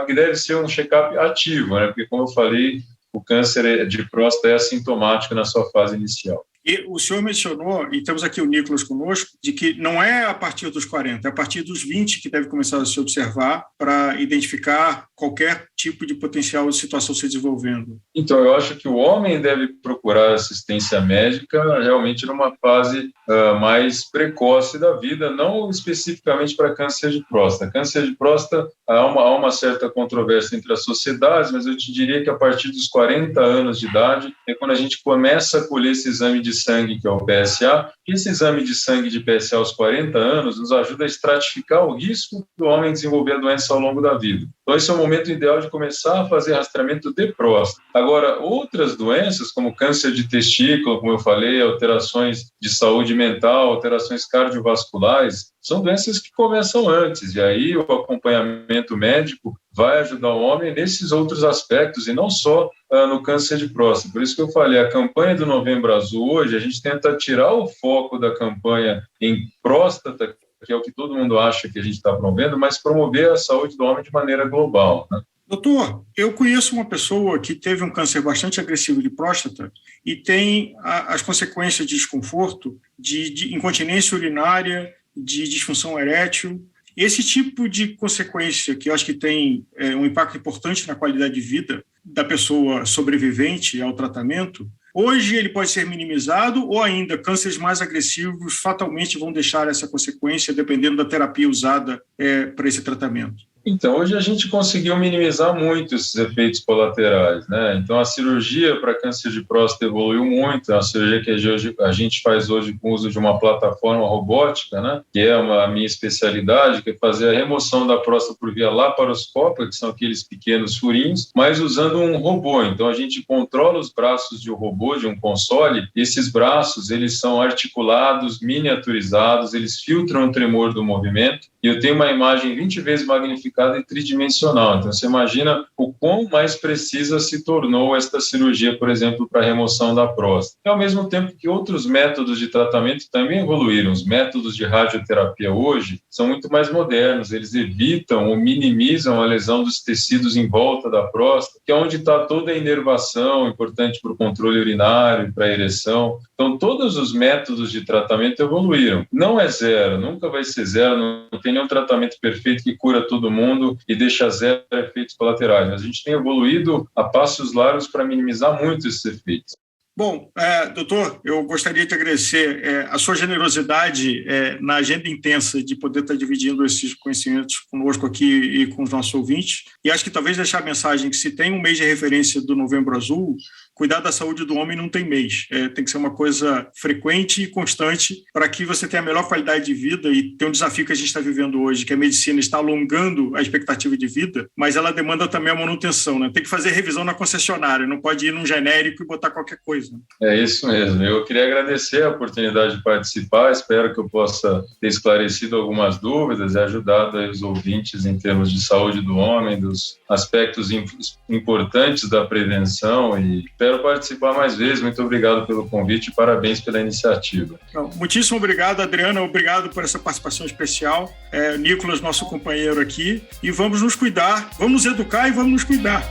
que deve ser um check-up ativo, né? Porque, como eu falei, o câncer de próstata é assintomático na sua fase inicial. E o senhor mencionou, e temos aqui o Nicolas conosco, de que não é a partir dos 40, é a partir dos 20 que deve começar a se observar para identificar qualquer tipo de potencial situação se desenvolvendo. Então, eu acho que o homem deve procurar assistência médica realmente numa fase mais precoce da vida, não especificamente para câncer de próstata. Câncer de próstata, há uma certa controvérsia entre as sociedades, mas eu te diria que a partir dos 40 anos de idade é quando a gente começa a colher esse exame de sangue, que é o PSA. Esse exame de sangue de PSA aos 40 anos nos ajuda a estratificar o risco do homem desenvolver a doença ao longo da vida. Então, esse é o momento ideal de começar a fazer rastreamento de próstata. Agora, outras doenças, como câncer de testículo, como eu falei, alterações de saúde mental, alterações cardiovasculares, são doenças que começam antes, e aí o acompanhamento médico vai ajudar o homem nesses outros aspectos, e não só no câncer de próstata. Por isso que eu falei, a campanha do Novembro Azul hoje, a gente tenta tirar o foco da campanha em próstata, que é o que todo mundo acha que a gente está promovendo, mas promover a saúde do homem de maneira global, né? Doutor, eu conheço uma pessoa que teve um câncer bastante agressivo de próstata e tem as consequências de desconforto, de incontinência urinária, de disfunção erétil. Esse tipo de consequência, que eu acho que tem um impacto importante na qualidade de vida da pessoa sobrevivente ao tratamento, hoje ele pode ser minimizado ou ainda cânceres mais agressivos fatalmente vão deixar essa consequência dependendo da terapia usada para esse tratamento. Então, hoje a gente conseguiu minimizar muito esses efeitos colaterais, né? Então, a cirurgia para câncer de próstata evoluiu muito, é uma cirurgia que a gente faz hoje com o uso de uma plataforma robótica, né? Que é a minha especialidade, que é fazer a remoção da próstata por via laparoscópica, que são aqueles pequenos furinhos, mas usando um robô. Então, a gente controla os braços de um robô, de um console, e esses braços, eles são articulados, miniaturizados, eles filtram o tremor do movimento, e eu tenho uma imagem 20 vezes magnificada e tridimensional. Então, você imagina o quão mais precisa se tornou esta cirurgia, por exemplo, para a remoção da próstata. E, ao mesmo tempo que outros métodos de tratamento também evoluíram. Os métodos de radioterapia hoje são muito mais modernos. Eles evitam ou minimizam a lesão dos tecidos em volta da próstata, que é onde está toda a inervação, importante para o controle urinário, para a ereção. Então, todos os métodos de tratamento evoluíram. Não é zero, nunca vai ser zero, não tem nenhum tratamento perfeito que cura todo mundo e deixa zero efeitos colaterais. Mas a gente tem evoluído a passos largos para minimizar muito esses efeitos. Bom, doutor, eu gostaria de agradecer a sua generosidade na agenda intensa de poder estar dividindo esses conhecimentos conosco aqui e com os nossos ouvintes. E acho que talvez deixar a mensagem que se tem um mês de referência do Novembro Azul, cuidar da saúde do homem não tem mês. Tem que ser uma coisa frequente e constante para que você tenha a melhor qualidade de vida. E tem um desafio que a gente está vivendo hoje, que a medicina está alongando a expectativa de vida, mas ela demanda também a manutenção, né? Tem que fazer revisão na concessionária, não pode ir num genérico e botar qualquer coisa. É isso mesmo. Eu queria agradecer a oportunidade de participar. Espero que eu possa ter esclarecido algumas dúvidas e ajudado os ouvintes em termos de saúde do homem, dos aspectos importantes da prevenção, e espero participar mais vezes. Muito obrigado pelo convite e parabéns pela iniciativa. Muitíssimo obrigado, Adriana. Obrigado por essa participação especial. Nicolas, nosso companheiro aqui. E vamos nos cuidar, vamos nos educar e vamos nos cuidar.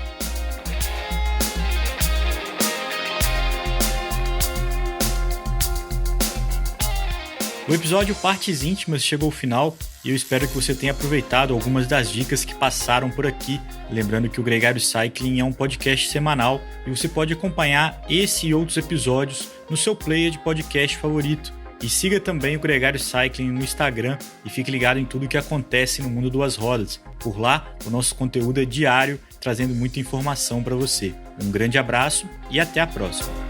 O episódio Partes Íntimas chegou ao final e eu espero que você tenha aproveitado algumas das dicas que passaram por aqui. Lembrando que o Gregário Cycling é um podcast semanal e você pode acompanhar esse e outros episódios no seu player de podcast favorito. E siga também o Gregário Cycling no Instagram e fique ligado em tudo o que acontece no mundo das rodas. Por lá, o nosso conteúdo é diário, trazendo muita informação para você. Um grande abraço e até a próxima!